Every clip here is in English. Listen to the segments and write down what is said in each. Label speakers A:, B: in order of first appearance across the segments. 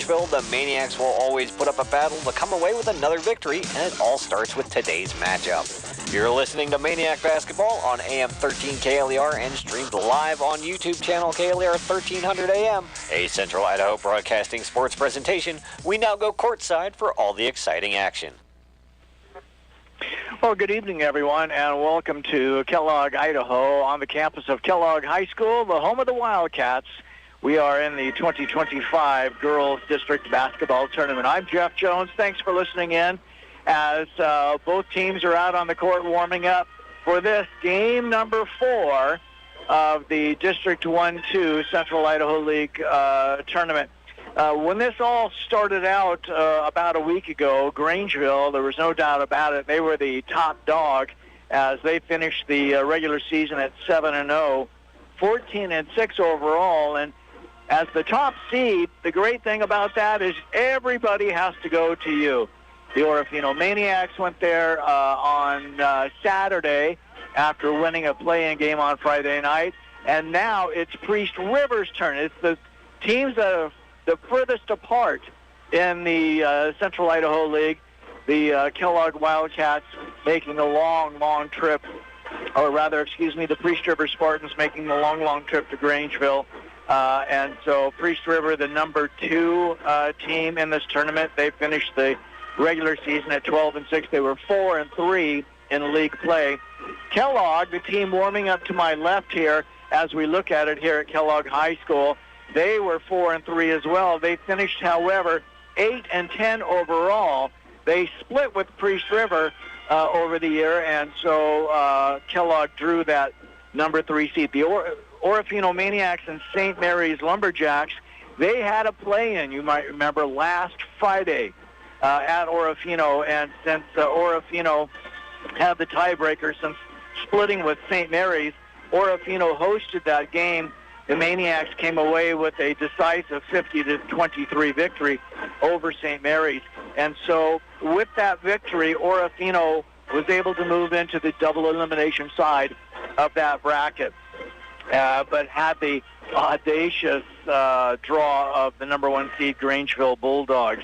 A: Grangeville, the Maniacs will always put up a battle to come away with another victory, and it all starts with today's matchup. You're listening to Maniac Basketball on AM 13 KLER and streamed live on YouTube channel KLER 1300 AM, a Central Idaho Broadcasting sports presentation. We now go courtside for all the exciting action.
B: Well, good evening, everyone, and welcome to Kellogg, Idaho, on the campus of Kellogg High School, the home of the Wildcats. We are in the 2025 Girls District Basketball Tournament. I'm Jeff Jones. Thanks for listening in as both teams are out on the court warming up for this game number 4 of the District 1-2 Central Idaho League Tournament. When this all started out about a week ago, Grangeville, there was no doubt about it, they were the top dog as they finished the regular season at 7-0, 14-6 overall. And as the top seed, the great thing about that is everybody has to go to you. The Orofino Maniacs went there on Saturday after winning a play-in game on Friday night, and now it's Priest River's turn. It's the teams that are the furthest apart in the Central Idaho League. The Kellogg Wildcats making the long trip, or rather, the Priest River Spartans making the long trip to Grangeville. And so Priest River, the number 2 team in this tournament, they finished the regular season at 12-6. They were 4-3 in league play. Kellogg, the team warming up to my left here, as we look at it here at Kellogg High School, they were 4-3 as well. They finished, however, 8-10 overall. They split with Priest River over the year, and so Kellogg drew that number 3 seed. The Orofino Maniacs and St. Mary's Lumberjacks, they had a play-in, you might remember, last Friday at Orofino, and since Orofino had the tiebreaker since splitting with St. Mary's, Orofino hosted that game. The Maniacs came away with a decisive 50-23 victory over St. Mary's. And so with that victory, Orofino was able to move into the double elimination side of that bracket, but had the audacious draw of the number 1 seed Grangeville Bulldogs.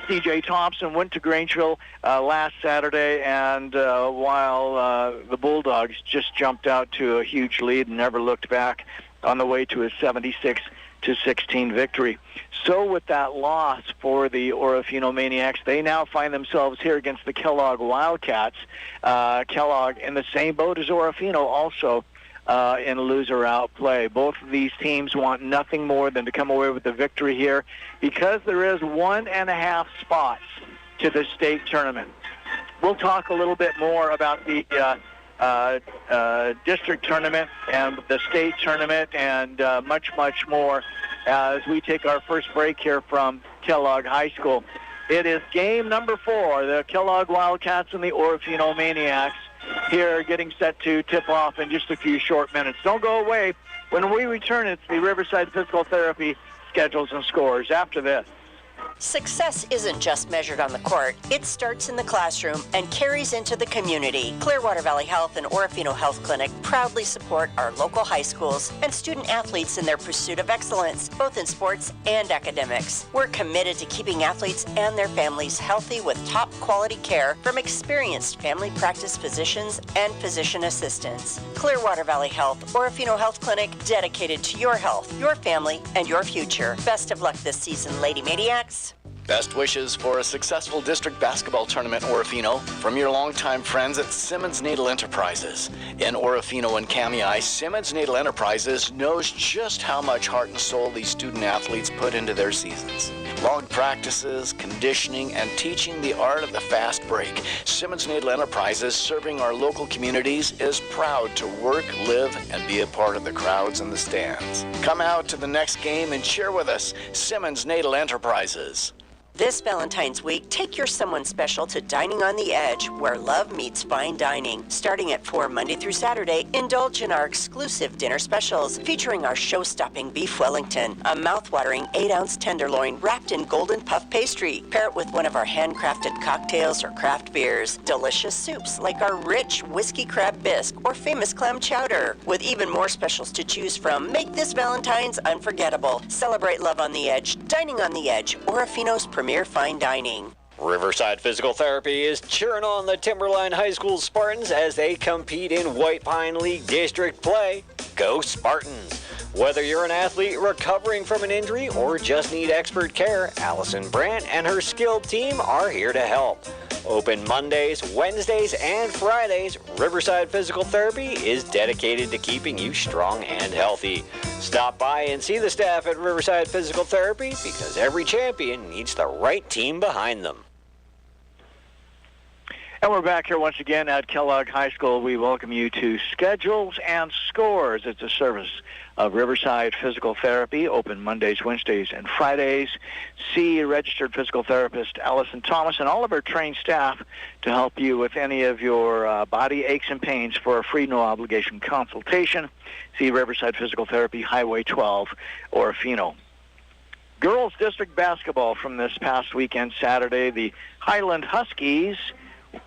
B: C.J. Thompson went to Grangeville last Saturday, and while the Bulldogs just jumped out to a huge lead and never looked back on the way to a 76-16 victory. So with that loss for the Orofino Maniacs, they now find themselves here against the Kellogg Wildcats. Kellogg in the same boat as Orofino, also in loser-out play. Both of these teams want nothing more than to come away with the victory here because there is 1.5 spots to the state tournament. We'll talk a little bit more about the district tournament and the state tournament and much more as we take our first break here from Kellogg High School. It is game number 4, the Kellogg Wildcats and the Orofino Maniacs here getting set to tip off in just a few short minutes. Don't go away. When we return, it's the Riverside Physical Therapy schedules and scores after this.
C: Success isn't just measured on the court. It starts in the classroom and carries into the community. Clearwater Valley Health and Orofino Health Clinic proudly support our local high schools and student athletes in their pursuit of excellence, both in sports and academics. We're committed to keeping athletes and their families healthy with top quality care from experienced family practice physicians and physician assistants. Clearwater Valley Health, Orofino Health Clinic, dedicated to your health, your family, and your future. Best of luck this season, Lady Maniacs.
D: Best wishes for a successful district basketball tournament, Orofino, from your longtime friends at Simmons Natal Enterprises. In Orofino and Kamei, Simmons Natal Enterprises knows just how much heart and soul these student athletes put into their seasons. Long practices, conditioning, and teaching the art of the fast break. Simmons Natal Enterprises, serving our local communities, is proud to work, live, and be a part of the crowds in the stands. Come out to the next game and cheer with us, Simmons Natal Enterprises.
C: This Valentine's week, take your someone special to Dining on the Edge, where love meets fine dining. Starting at 4 Monday through Saturday, indulge in our exclusive dinner specials featuring our show-stopping beef Wellington, a mouth-watering 8-ounce tenderloin wrapped in golden puff pastry. Pair it with one of our handcrafted cocktails or craft beers. Delicious soups like our rich whiskey crab bisque or famous clam chowder. With even more specials to choose from, make this Valentine's unforgettable. Celebrate love on the edge. Dining on the Edge, Orofino's premier fine dining.
A: Riverside Physical Therapy is cheering on the Timberline High School Spartans as they compete in White Pine League District play. Go Spartans! Whether you're an athlete recovering from an injury or just need expert care, Allison Brandt and her skilled team are here to help. Open Mondays, Wednesdays, and Fridays, Riverside Physical Therapy is dedicated to keeping you strong and healthy. Stop by and see the staff at Riverside Physical Therapy because every champion needs the right team behind them.
B: And we're back here once again at Kellogg High School. We welcome you to Schedules and Scores. It's a service of Riverside Physical Therapy, open Mondays, Wednesdays, and Fridays. See registered physical therapist Allison Thomas and all of her trained staff to help you with any of your body aches and pains for a free, no-obligation consultation. See Riverside Physical Therapy, Highway 12, Orofino. Girls District Basketball from this past weekend, Saturday. The Highland Huskies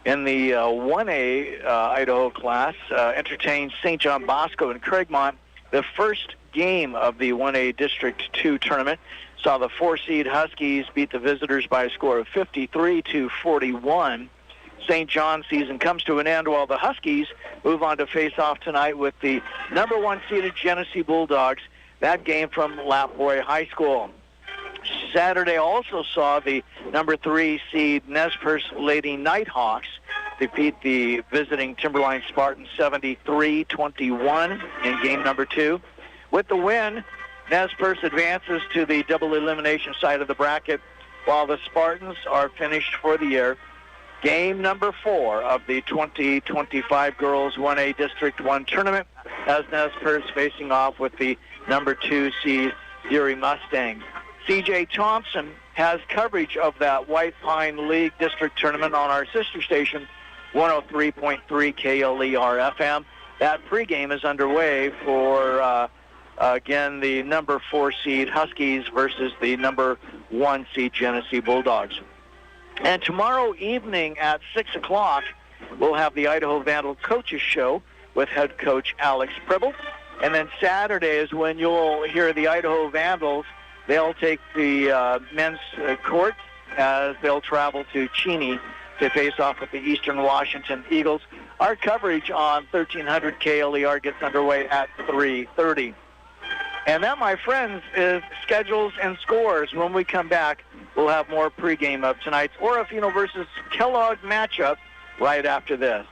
B: in the 1A Idaho class entertained St. John Bosco in Craigmont. The first game of the 1A District 2 tournament saw the 4-seed Huskies beat the visitors by a score of 53-41. St. John's season comes to an end while the Huskies move on to face off tonight with the number 1 seeded Genesee Bulldogs. That game from Lapboy High School. Saturday also saw the number 3 seed Nez Perce Lady Nighthawks defeat the visiting Timberline Spartans 73-21 in game number 2. With the win, Nez Perce advances to the double elimination side of the bracket, while the Spartans are finished for the year. Game number 4 of the 2025 Girls 1A District 1 tournament has Nez Perce facing off with the number 2 seed Erie Mustangs. C.J. Thompson has coverage of that White Pine League District Tournament on our sister station, 103.3 KLER FM. That pregame is underway for, again, the number 4 seed Huskies versus the number 1 seed Genesee Bulldogs. And tomorrow evening at 6 o'clock, we'll have the Idaho Vandal Coaches Show with head coach Alex Pribble. And then Saturday is when you'll hear the Idaho Vandals. They'll take the men's court as they'll travel to Cheney to face off with the Eastern Washington Eagles. Our coverage on 1300 KLER gets underway at 3:30. And that, my friends, is Schedules and Scores. When we come back, we'll have more pregame of tonight's Orofino versus Kellogg matchup right after this.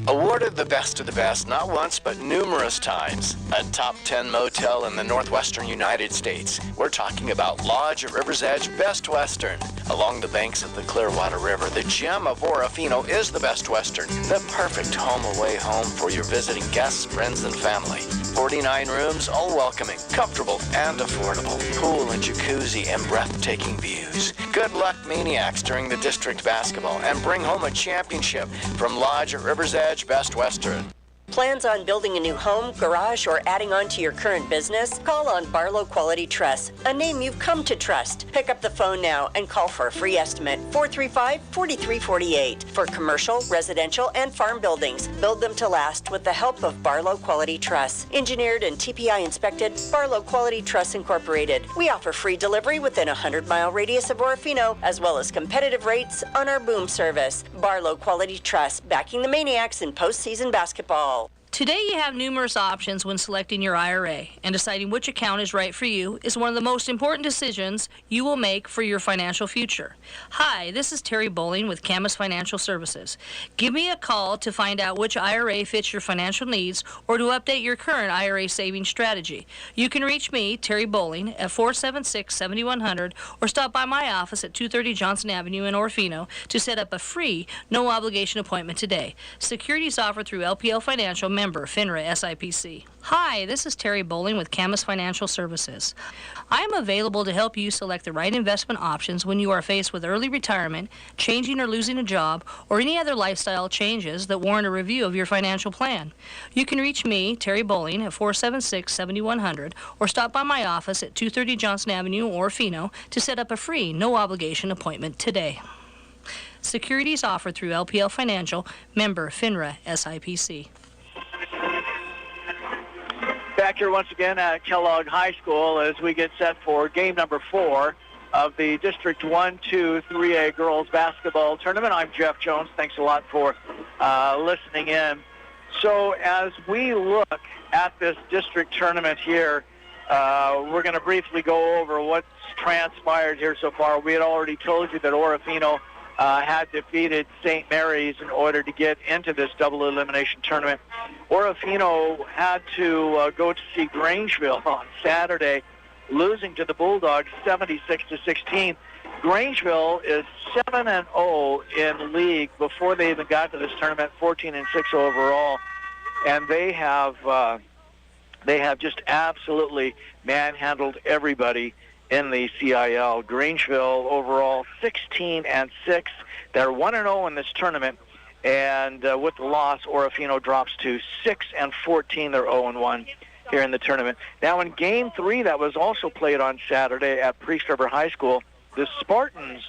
D: Awarded the best of the best not once but numerous times. A top 10 motel in the northwestern United States. We're talking about Lodge at River's Edge Best Western. Along the banks of the Clearwater River, the gem of Orofino is the Best Western. The perfect home-away home for your visiting guests, friends, and family. 49 rooms, all welcoming, comfortable, and affordable. Pool and jacuzzi and breathtaking views. Good luck, Maniacs, during the district basketball, and bring home a championship from Lodge at River's Edge Best Western.
C: Plans on building a new home, garage, or adding on to your current business? Call on Barlow Quality Truss, a name you've come to trust. Pick up the phone now and call for a free estimate, 435-4348. For commercial, residential, and farm buildings, build them to last with the help of Barlow Quality Truss. Engineered and TPI inspected, Barlow Quality Truss Incorporated. We offer free delivery within a 100-mile radius of Orofino, as well as competitive rates on our boom service. Barlow Quality Truss, backing the Maniacs in postseason basketball.
E: Today you have numerous options when selecting your IRA, and deciding which account is right for you is one of the most important decisions you will make for your financial future. Hi, this is Terry Bowling with Camus Financial Services. Give me a call to find out which IRA fits your financial needs or to update your current IRA savings strategy. You can reach me, Terry Bowling, at 476-7100 or stop by my office at 230 Johnson Avenue in Orofino to set up a free, no-obligation appointment today. Securities offered through LPL Financial, member FINRA SIPC. Hi, this is Terry Bowling with Camas Financial Services. I am available to help you select the right investment options when you are faced with early retirement, changing or losing a job, or any other lifestyle changes that warrant a review of your financial plan. You can reach me, Terry Bowling, at 476-7100, or stop by my office at 230 Johnson Avenue, Orofino, to set up a free, no-obligation appointment today. Securities offered through LPL Financial, member FINRA SIPC.
B: Back here once again at Kellogg High School as we get set for game number 4 of the District 1, 2, 3A girls basketball tournament. I'm Jeff Jones. Thanks a lot for listening in. So as we look at this district tournament here, we're going to briefly go over what's transpired here so far. We had already told you that Orofino had defeated St. Mary's in order to get into this double elimination tournament. Orofino had to go to see Grangeville on Saturday, losing to the Bulldogs 76-16. Grangeville is 7-0 in league before they even got to this tournament, 14-6 overall, and they have just absolutely manhandled everybody in the CIL. Grangeville overall 16-6. They're 1-0 in this tournament, and with the loss, Orofino drops to 6-14. They're 0-1 here in the tournament. Now in Game 3 that was also played on Saturday at Priest River High School, the Spartans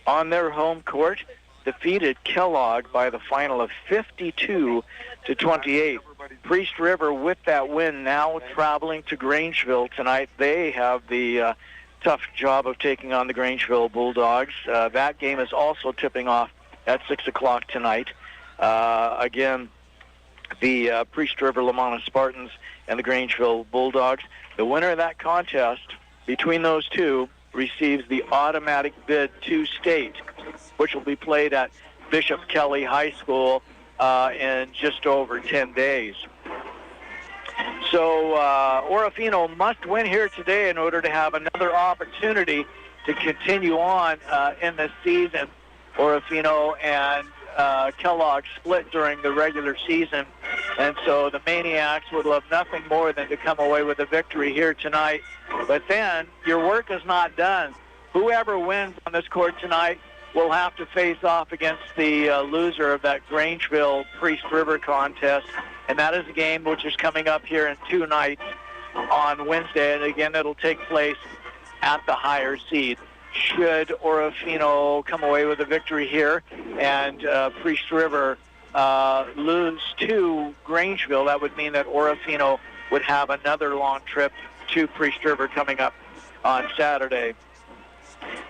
B: on their home court defeated Kellogg by the final of 52-28. Priest River with that win now traveling to Grangeville tonight. They have the tough job of taking on the Grangeville Bulldogs. That game is also tipping off at 6 o'clock tonight. Again, the Priest River Lamana Spartans and the Grangeville Bulldogs. The winner of that contest between those two receives the automatic bid to state, which will be played at Bishop Kelly High School in just over 10 days. So Orofino must win here today in order to have another opportunity to continue on in the season. Orofino and Kellogg split during the regular season, and so the Maniacs would love nothing more than to come away with a victory here tonight. But then your work is not done. Whoever wins on this court tonight will have to face off against the loser of that Grangeville Priest River contest, and that is a game which is coming up here in 2 nights on Wednesday, and again it'll take place at the higher seed. Should Orofino come away with a victory here and Priest River lose to Grangeville, that would mean that Orofino would have another long trip to Priest River coming up on Saturday.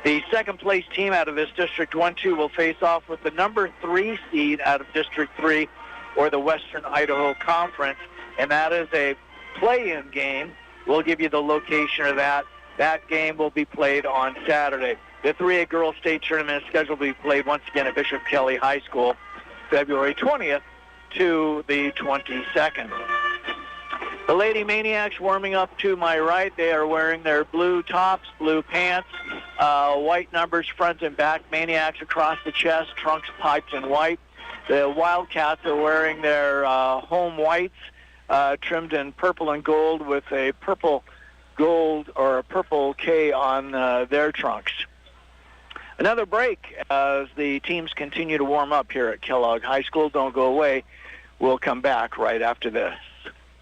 B: The second place team out of this District 1-2 will face off with the number 3 seed out of District 3 or the Western Idaho Conference, and that is a play-in game. We'll give you the location of that. That game will be played on Saturday. The 3A Girls State Tournament is scheduled to be played once again at Bishop Kelly High School, February 20th to the 22nd. The Lady Maniacs warming up to my right. They are wearing their blue tops, blue pants, white numbers front and back, Maniacs across the chest, trunks piped in white. The Wildcats are wearing their home whites, trimmed in purple and gold with a purple gold or a purple K on their trunks. Another break as the teams continue to warm up here at Kellogg High School. Don't go away. We'll come back right after this.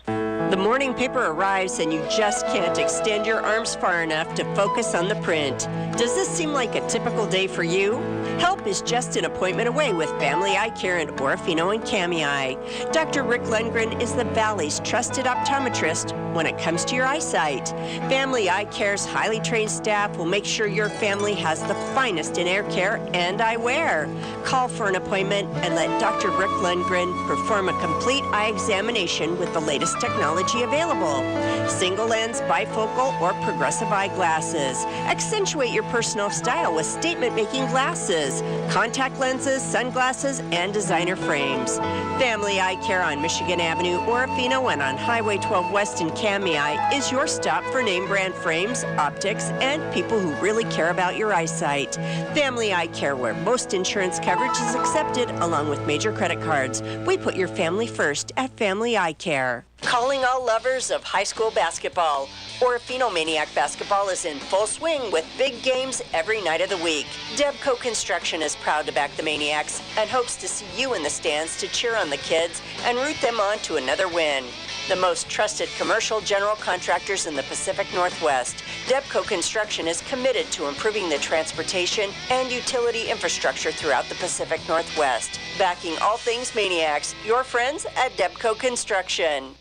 C: The morning paper arrives and you just can't extend your arms far enough to focus on the print. Does this seem like a typical day for you? Help is just an appointment away with Family Eye Care in Orofino and Kamei. Dr. Rick Lundgren is the Valley's trusted optometrist when it comes to your eyesight. Family Eye Care's highly trained staff will make sure your family has the finest in air care and eyewear. Call for an appointment and let Dr. Rick Lundgren perform a complete eye examination with the latest technology technology available. Single lens, bifocal, or progressive eyeglasses. Accentuate your personal style with statement-making glasses, contact lenses, sunglasses, and designer frames. Family Eye Care on Michigan Avenue, Orofino, and on Highway 12 West in Kamei is your stop for name brand frames, optics, and people who really care about your eyesight. Family Eye Care, where most insurance coverage is accepted along with major credit cards. We put your family first at Family Eye Care. Calling all lovers of high school basketball. Orofino Maniac basketball is in full swing with big games every night of the week. Debco Construction is proud to back the Maniacs and hopes to see you in the stands to cheer on the kids and root them on to another win. The most trusted commercial general contractors in the Pacific Northwest, Debco Construction is committed to improving the transportation and utility infrastructure throughout the Pacific Northwest. Backing all things Maniacs, your friends at Debco Construction.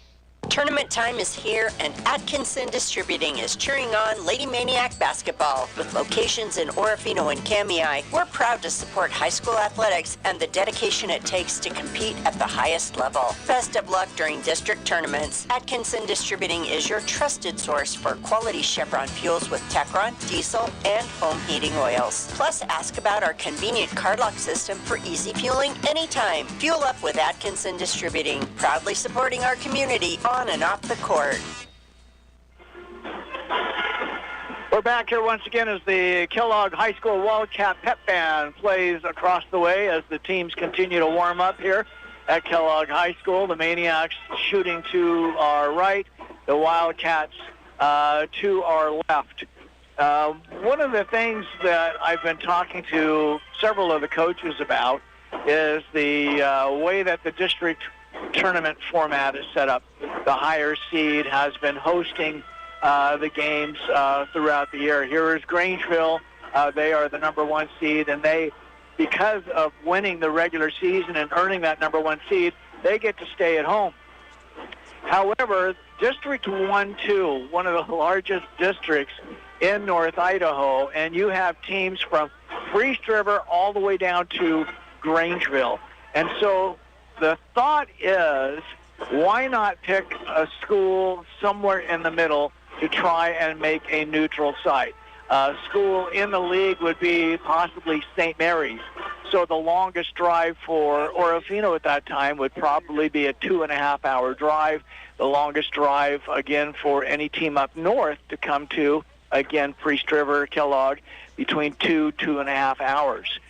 C: Tournament time is here, and Atkinson Distributing is cheering on Lady Maniac basketball. With locations in Orofino and Kamei, we're proud to support high school athletics and the dedication it takes to compete at the highest level. Best of luck during district tournaments. Atkinson Distributing is your trusted source for quality Chevron fuels with Teflon, diesel, and home heating oils. Plus, ask about our convenient card lock system for easy fueling anytime. Fuel up with Atkinson Distributing, proudly supporting our community on and off the court.
B: We're back here once again as the Kellogg High School Wildcat Pep Band plays across the way as the teams continue to warm up here at Kellogg High School. The Maniacs shooting to our right, the Wildcats to our left. One of the things that I've been talking to several of the coaches about is the way that the district tournament format is set up. The higher seed has been hosting the games throughout the year. Here is Grangeville. They are the number one seed, and they, because of winning the regular season and earning that number one seed, they get to stay at home. However, District 1-2, one of the largest districts in North Idaho, and you have teams from Priest River all the way down to Grangeville. And so the thought is, why not pick a school somewhere in the middle to try and make a neutral site? A school in the league would be possibly St. Mary's. So the longest drive for Orofino at that time would probably be a 2.5-hour drive. The longest drive, again, for any team up north to come to, again, Priest River, Kellogg, between 2.5 hours.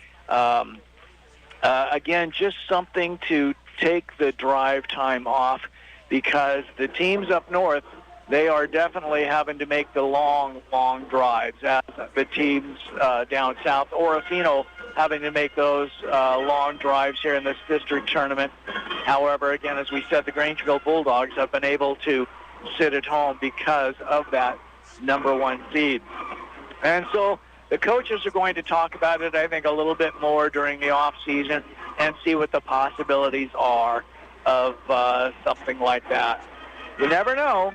B: Again, just something to take the drive time off, because the teams up north, they are definitely having to make the long drives, as the teams down south, Orofino, having to make those long drives here in this district tournament. However, again, as we said, the Grangeville Bulldogs have been able to sit at home because of that number one seed. And so the coaches are going to talk about it, I think, a little bit more during the off season and see what the possibilities are of something like that. You never know.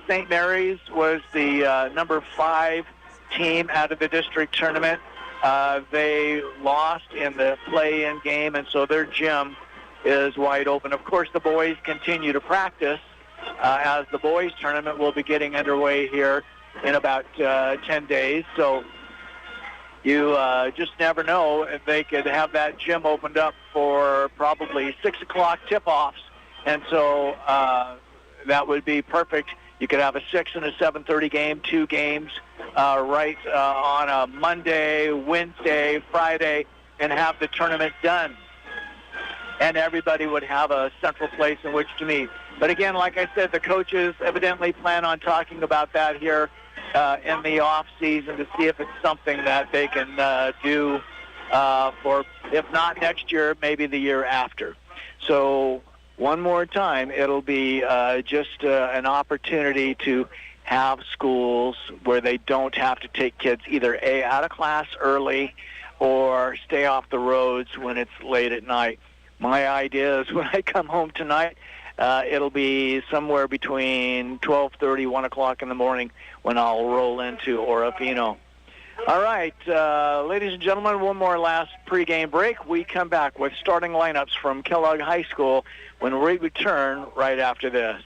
B: St. Mary's was the number 5 team out of the district tournament. They lost in the play-in game, and so their gym is wide open. Of course, the boys continue to practice as the boys tournament will be getting underway here in about 10 days. So you just never know if they could have that gym opened up for probably 6 o'clock tip-offs. And so that would be perfect. You could have a 6 and a 7:30 game, 2 games right on a Monday, Wednesday, Friday, and have the tournament done. And everybody would have a central place in which to meet. But again, like I said, the coaches evidently plan on talking about that here in the off season to see if it's something that they can do for, if not next year, maybe the year after. So one more time, it'll be just an opportunity to have schools where they don't have to take kids either A, out of class early, or stay off the roads when it's late at night. My idea is when I come home tonight, it'll be somewhere between 12:30, 1 o'clock in the morning when I'll roll into Orofino. All right, ladies and gentlemen, one more last pregame break. We come back with starting lineups from Kellogg High School when we return right after this.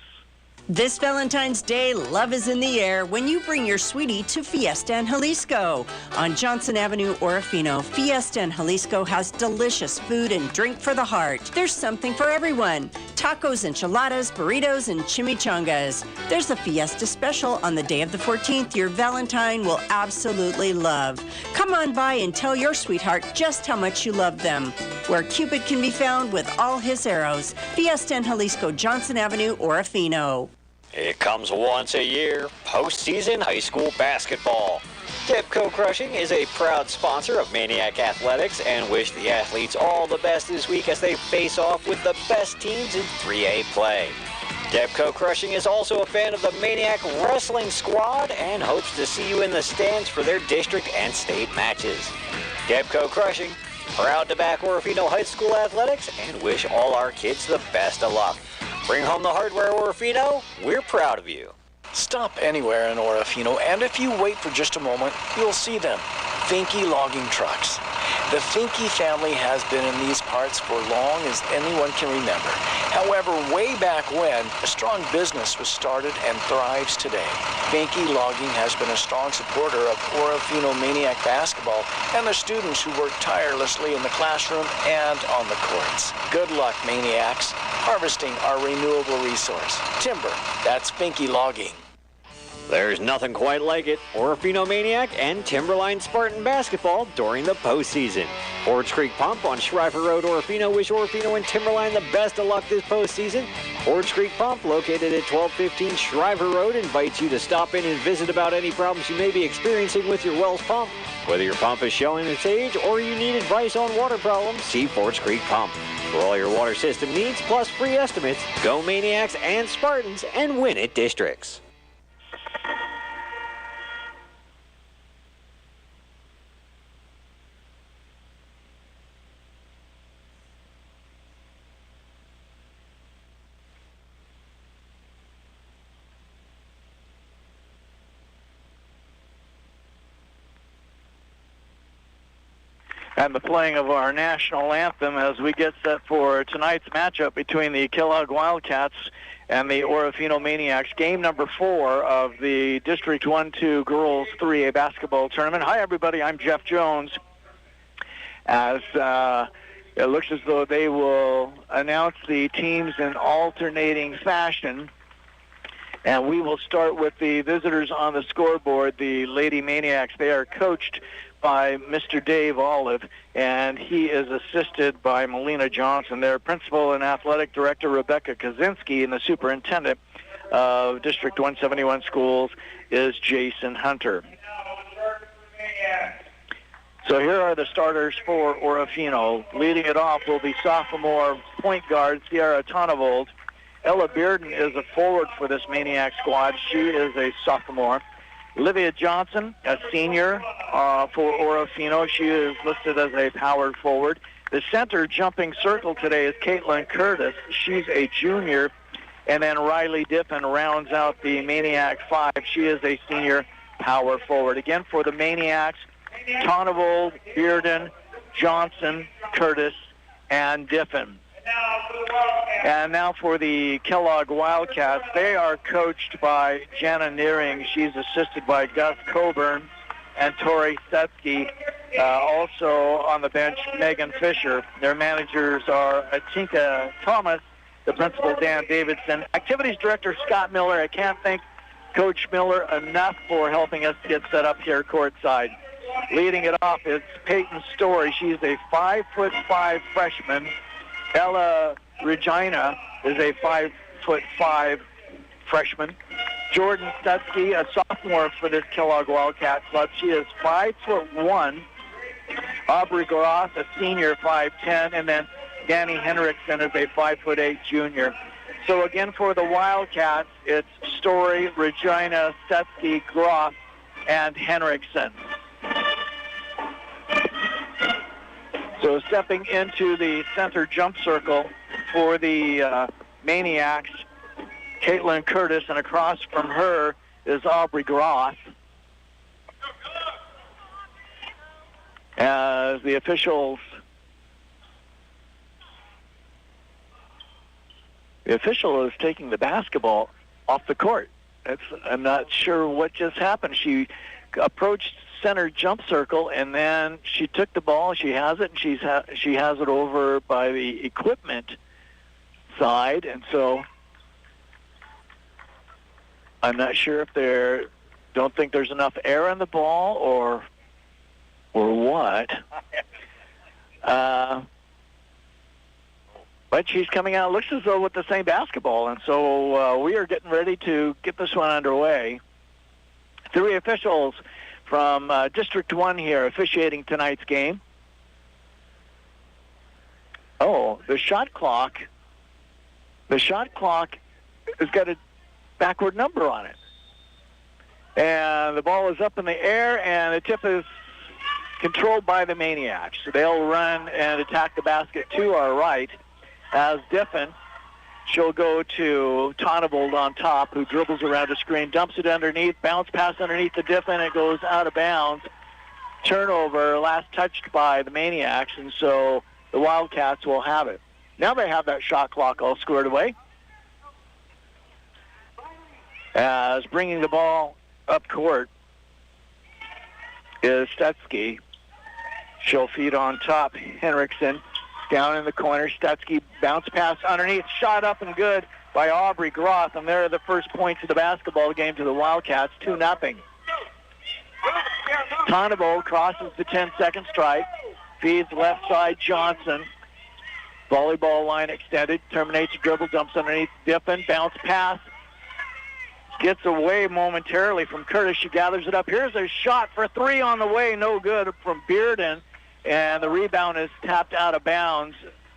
C: This Valentine's Day, love is in the air when you bring your sweetie to Fiesta in Jalisco. On Johnson Avenue, Orofino, Fiesta in Jalisco has delicious food and drink for the heart. There's something for everyone. Tacos, enchiladas, burritos, and chimichangas. There's a Fiesta special on the day of the 14th your Valentine will absolutely love. Come on by and tell your sweetheart just how much you love them. Where Cupid can be found with all his arrows. Fiesta in Jalisco, Johnson Avenue, Orofino.
A: It comes once a year, postseason high school basketball. Depco Crushing is a proud sponsor of Maniac Athletics and wish the athletes all the best this week as they face off with the best teams in 3A play. Depco Crushing is also a fan of the Maniac Wrestling Squad and hopes to see you in the stands for their district and state matches. Depco Crushing, proud to back Orofino High School athletics and wish all our kids the best of luck. Bring home the hardware, Orofino. We're proud of you.
D: Stop anywhere in Orofino, and if you wait for just a moment, you'll see them. Finke logging trucks. The Finke family has been in these parts for long as anyone can remember. However, way back when, a strong business was started and thrives today. Finke Logging has been a strong supporter of Orofino Maniac basketball and the students who work tirelessly in the classroom and on the courts. Good luck, Maniacs, harvesting our renewable resource. Timber, that's Finke Logging.
A: There's nothing quite like it. Orofino Maniac and Timberline Spartan basketball during the postseason. Forge Creek Pump on Shriver Road, Orofino wish Orofino and Timberline the best of luck this postseason. Forge Creek Pump, located at 1215 Shriver Road, invites you to stop in and visit about any problems you may be experiencing with your Wells pump. Whether your pump is showing its age or you need advice on water problems, see Forge Creek Pump. For all your water system needs, plus free estimates, go Maniacs and Spartans and win at districts.
B: And the playing of our national anthem as we get set for tonight's matchup between the Kellogg Wildcats and the Orofino Maniacs, game number 4 of the District 1-2 Girls 3A basketball tournament. Hi, everybody. I'm Jeff Jones. As it looks as though they will announce the teams in alternating fashion. And we will start with the visitors on the scoreboard, the Lady Maniacs. They are coached by Mr. Dave Olive, and he is assisted by Melina Johnson. Their principal and athletic director, Rebecca Kaczynski, and the superintendent of District 171 schools is Jason Hunter. So here are the starters for Orofino. Leading it off will be sophomore point guard Sierra Tonavold. Ella Bearden is a forward for this Maniac squad. She is a sophomore. Olivia Johnson, a senior for Orofino. She is listed as a power forward. The center jumping circle today is Caitlin Curtis. She's a junior. And then Riley Dippin rounds out the Maniac 5. She is a senior power forward. Again, for the Maniacs, Tonavold, Bearden, Johnson, Curtis, and Dippin. And now for the Kellogg Wildcats. They are coached by Jana Nearing. She's assisted by Gus Coburn and Tori Setsky. Also on the bench, Megan Fisher. Their managers are Atinka Thomas, the principal Dan Davidson. Activities director Scott Miller. I can't thank Coach Miller enough for helping us get set up here courtside. Leading it off is Peyton Story. She's a 5'5" freshman. Ella Regina is a 5'5" freshman. Jordan Stutsky, a sophomore for this Kellogg Wildcat club. She is 5'1". Aubrey Gross, a senior, 5'10", and then Danny Henriksen is a 5'8" junior. So again, for the Wildcats, it's Story, Regina, Stutsky, Gross, and Henriksen. So stepping into the center jump circle for the Maniacs, Caitlin Curtis, and across from her is Aubrey Gross. As the official is taking the basketball off the court. I'm not sure what just happened. She approached center jump circle, and then she took the ball. She has it, and she has it over by the equipment side, and so I'm not sure if don't think there's enough air on the ball or what. But she's coming out, looks as though with the same basketball, and so we are getting ready to get this one underway. 3 officials from District 1 here officiating tonight's game. Oh, the shot clock has got a backward number on it. And the ball is up in the air, and the tip is controlled by the Maniacs. So they'll run and attack the basket to our right. As Diffin, she'll go to Tonavold on top, who dribbles around the screen, dumps it underneath, bounce pass underneath the Diffin, it goes out of bounds. Turnover, last touched by the Maniacs, and so the Wildcats will have it. Now they have that shot clock all squared away. As bringing the ball up court is Stutzky. She'll feed on top. Henriksen down in the corner. Stutzky bounce pass underneath. Shot up and good by Aubrey Groth. And there are the first points of the basketball game to the Wildcats, 2-0. Tonavold crosses the 10-second strike. Feeds left side Johnson. Volleyball line extended. Terminates the dribble. Dumps underneath Diffin. Bounce pass. Gets away momentarily from Curtis. She gathers it up. Here's a shot for 3 on the way. No good from Bearden. And the rebound is tapped out of bounds.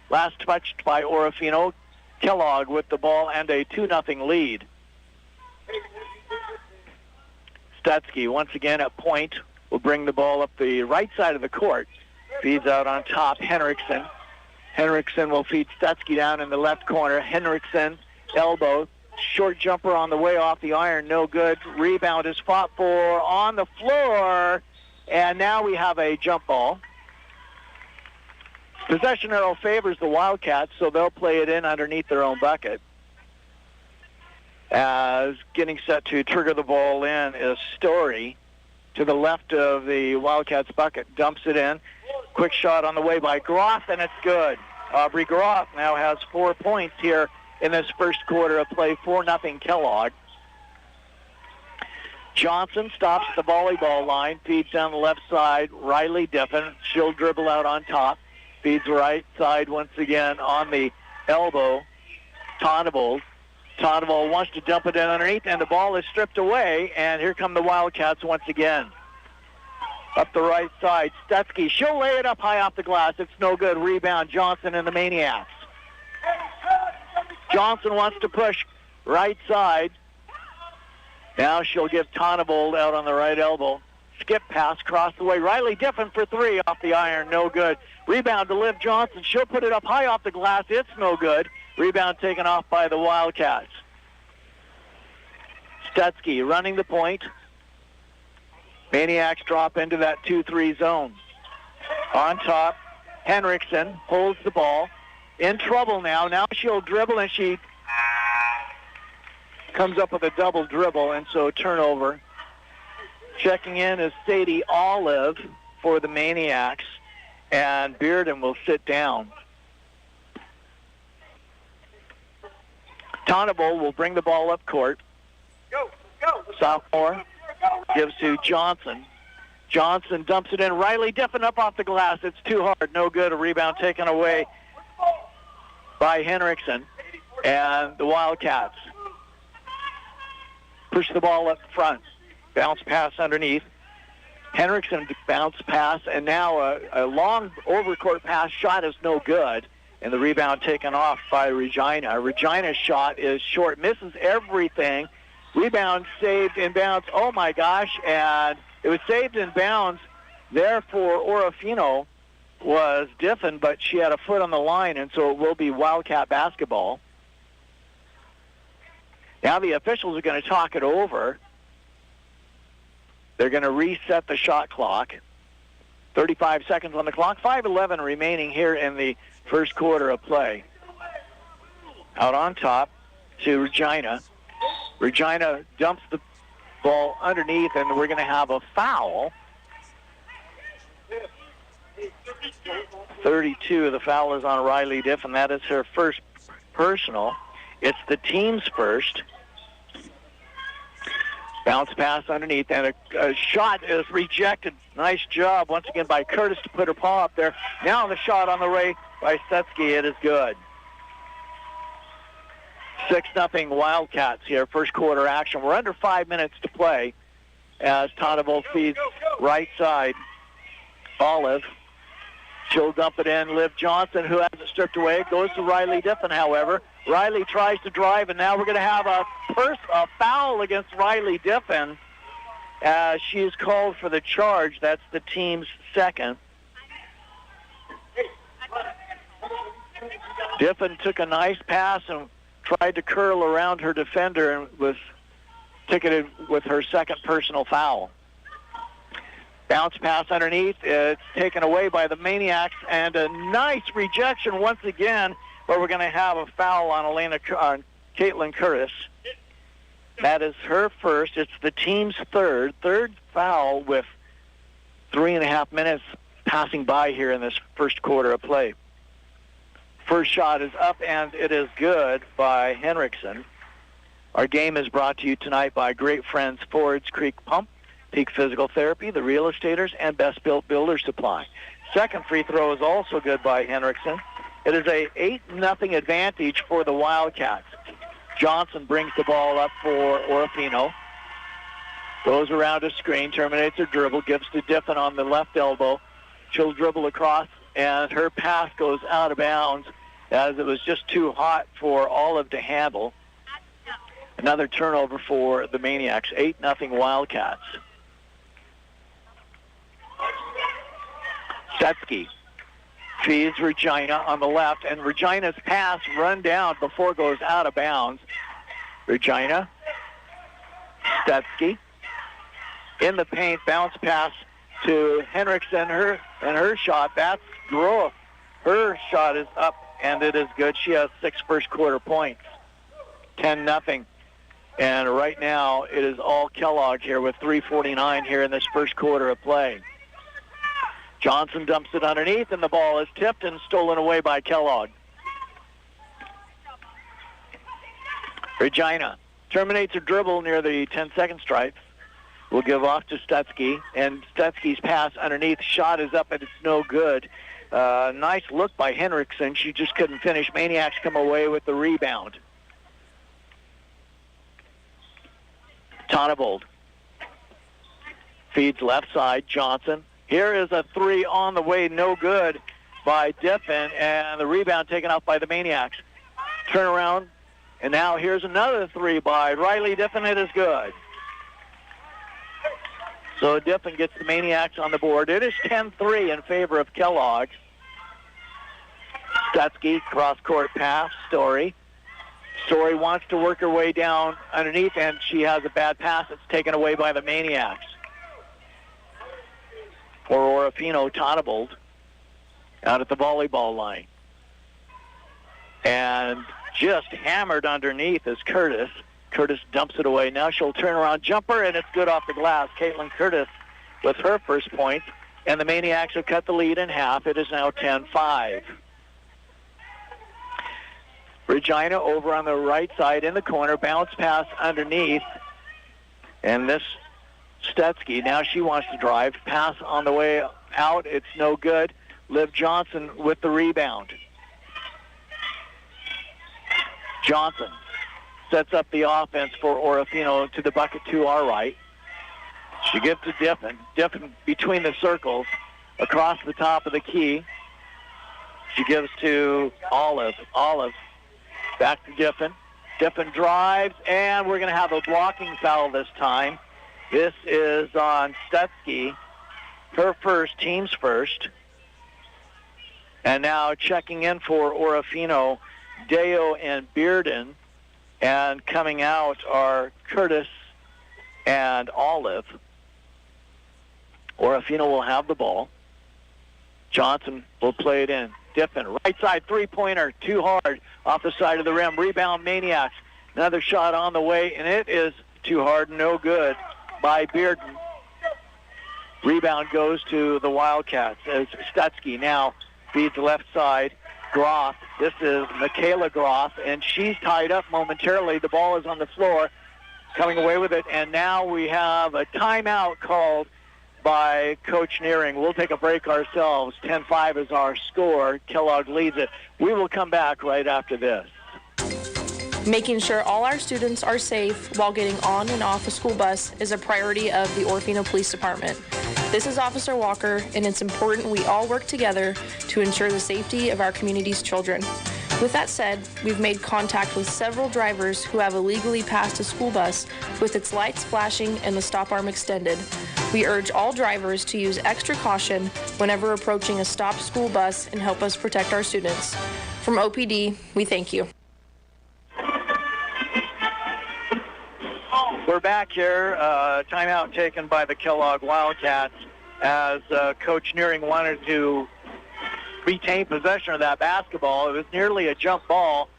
B: Last touched by Orofino. Kellogg with the ball and a 2-0 lead. Stutzky once again at point will bring the ball up the right side of the court. Feeds out on top. Henriksen. Henriksen will feed Stutzky down in the left corner. Henriksen, elbow. Short jumper on the way off the iron. No good. Rebound is fought for on the floor. And now we have a jump ball. Possession arrow favors the Wildcats, so they'll play it in underneath their own bucket. As getting set to trigger the ball in is Story to the left of the Wildcats bucket. Dumps it in. Quick shot on the way by Groth, and it's good. Aubrey Groth now has 4 points here in this first quarter of play. 4-0 Kellogg. Johnson stops at the volleyball line, feeds down the left side. Riley Diffin, she'll dribble out on top. Feeds right side once again on the elbow. Tonavold. Tonavold wants to dump it in underneath, and the ball is stripped away, and here come the Wildcats once again. Up the right side, Stutzky. She'll lay it up high off the glass. It's no good. Rebound, Johnson and the Maniacs. Johnson wants to push right side. Now she'll give Tonavold out on the right elbow. Skip pass across the way. Riley Diffin for 3 off the iron. No good. Rebound to Liv Johnson. She'll put it up high off the glass. It's no good. Rebound taken off by the Wildcats. Stutzky running the point. Maniacs drop into that 2-3 zone. On top, Henriksen holds the ball. In trouble now. Now she'll dribble, and she comes up with a double dribble, and so turnover. Checking in is Sadie Olive for the Maniacs, and Bearden will sit down. Tonavold will bring the ball up court. Sophomore gives to Johnson. Johnson dumps it in. Riley Diffin up off the glass. It's too hard. No good. A rebound taken away by Henriksen and the Wildcats. Push the ball up front. Bounce pass underneath. Henriksen bounce pass, and now a long overcourt pass shot is no good, and the rebound taken off by Regina. Regina's shot is short, misses everything. Rebound saved in bounds. Oh my gosh, and it was saved in bounds. Therefore, Orofino was Diffin, but she had a foot on the line, and so it will be Wildcat basketball. Now the officials are going to talk it over. They're going to reset the shot clock. 35 seconds on the clock, 5:11 remaining here in the first quarter of play. Out on top to Regina. Regina dumps the ball underneath, and we're going to have a foul. 32, the foul is on Riley Diff, and that is her first personal. It's the team's first. Bounce pass underneath, and a shot is rejected. Nice job once again by Curtis to put her paw up there. Now the shot on the way by Stutsky. It is good. 6-0 Wildcats here, first quarter action. We're under 5 minutes to play as Tonnevold feeds right side. Olive. She'll dump it in. Liv Johnson, who has it stripped away, goes to Riley Diffin, however. Riley tries to drive, and now we're going to have a foul against Riley Diffin as she is called for the charge. That's the team's second. Diffin took a nice pass and tried to curl around her defender and was ticketed with her second personal foul. Bounce pass underneath. It's taken away by the Maniacs, and a nice rejection once again, where we're going to have a foul on Caitlin Curtis. That is her first. It's the team's third foul with 3.5 minutes passing by here in this first quarter of play. First shot is up, and it is good by Henriksen. Our game is brought to you tonight by great friends Ford's Creek Pump, Peak Physical Therapy, the Real Estaters, and Best Built Builder Supply. Second free throw is also good by Henriksen. It is a 8-0 advantage for the Wildcats. Johnson brings the ball up for Orofino. Goes around a screen, terminates her dribble, gives to Diffin on the left elbow. She'll dribble across, and her pass goes out of bounds as it was just too hot for Olive to handle. Another turnover for the Maniacs, 8-0 Wildcats. Setsky feeds Regina on the left, and Regina's pass run down before it goes out of bounds. Regina, Setsky, in the paint, bounce pass to Henriksen, her shot, that's Groff. Her shot is up, and it is good. She has 6 first quarter points, 10-0. And right now, it is all Kellogg here with 3:49 here in this first quarter of play. Johnson dumps it underneath, and the ball is tipped and stolen away by Kellogg. Regina terminates her dribble near the 10-second stripe. Will give off to Stutsky, and Stutsky's pass underneath. Shot is up, and it's no good. Nice look by Henriksen. She just couldn't finish. Maniacs come away with the rebound. Tonnevold feeds left side. Johnson. Here is a 3 on the way, no good by Diffin, and the rebound taken off by the Maniacs. Turn around, and now here's another 3 by Riley Diffin. It is good. So Diffin gets the Maniacs on the board. It is 10-3 in favor of Kellogg. Stutsky, cross-court pass, Story. Story wants to work her way down underneath, and she has a bad pass. It's taken away by the Maniacs. For Orofino, Tonnevold out at the volleyball line. And just hammered underneath is Curtis. Curtis dumps it away. Now she'll turn around jumper, and it's good off the glass. Caitlin Curtis with her first point, and the Maniacs have cut the lead in half. It is now 10-5. Regina over on the right side in the corner. Bounce pass underneath. And this Stutsky, now she wants to drive. Pass on the way out. It's no good. Liv Johnson with the rebound. Johnson sets up the offense for Orofino to the bucket to our right. She gives to Diffin. Diffin between the circles across the top of the key. She gives to Olive. Olive back to Diffin. Diffin drives, and we're going to have a blocking foul this time. This is on Stutsky, her first, team's first. And now checking in for Orofino, Deo and Bearden. And coming out are Curtis and Olive. Orofino will have the ball. Johnson will play it in. Diffin, right side three-pointer, too hard, off the side of the rim. Rebound, Maniacs. Another shot on the way, and it is too hard, no good by Bearden. Rebound goes to the Wildcats as Stutzky now feeds left side. Groff, this is Michaela Groff, and she's tied up momentarily. The ball is on the floor, coming away with it, and now we have a timeout called by Coach Nearing. We'll take a break ourselves. 10-5 is our score. Kellogg leads it. We will come back right after this.
F: Making sure all our students are safe while getting on and off a school bus is a priority of the Orofino Police Department. This is Officer Walker, and it's important we all work together to ensure the safety of our community's children. With that said, we've made contact with several drivers who have illegally passed a school bus with its lights flashing and the stop arm extended. We urge all drivers to use extra caution whenever approaching a stopped school bus and help us protect our students. From OPD, we thank you.
B: We're back here, timeout taken by the Kellogg Wildcats as Coach Nearing wanted to retain possession of that basketball. It was nearly a jump ball.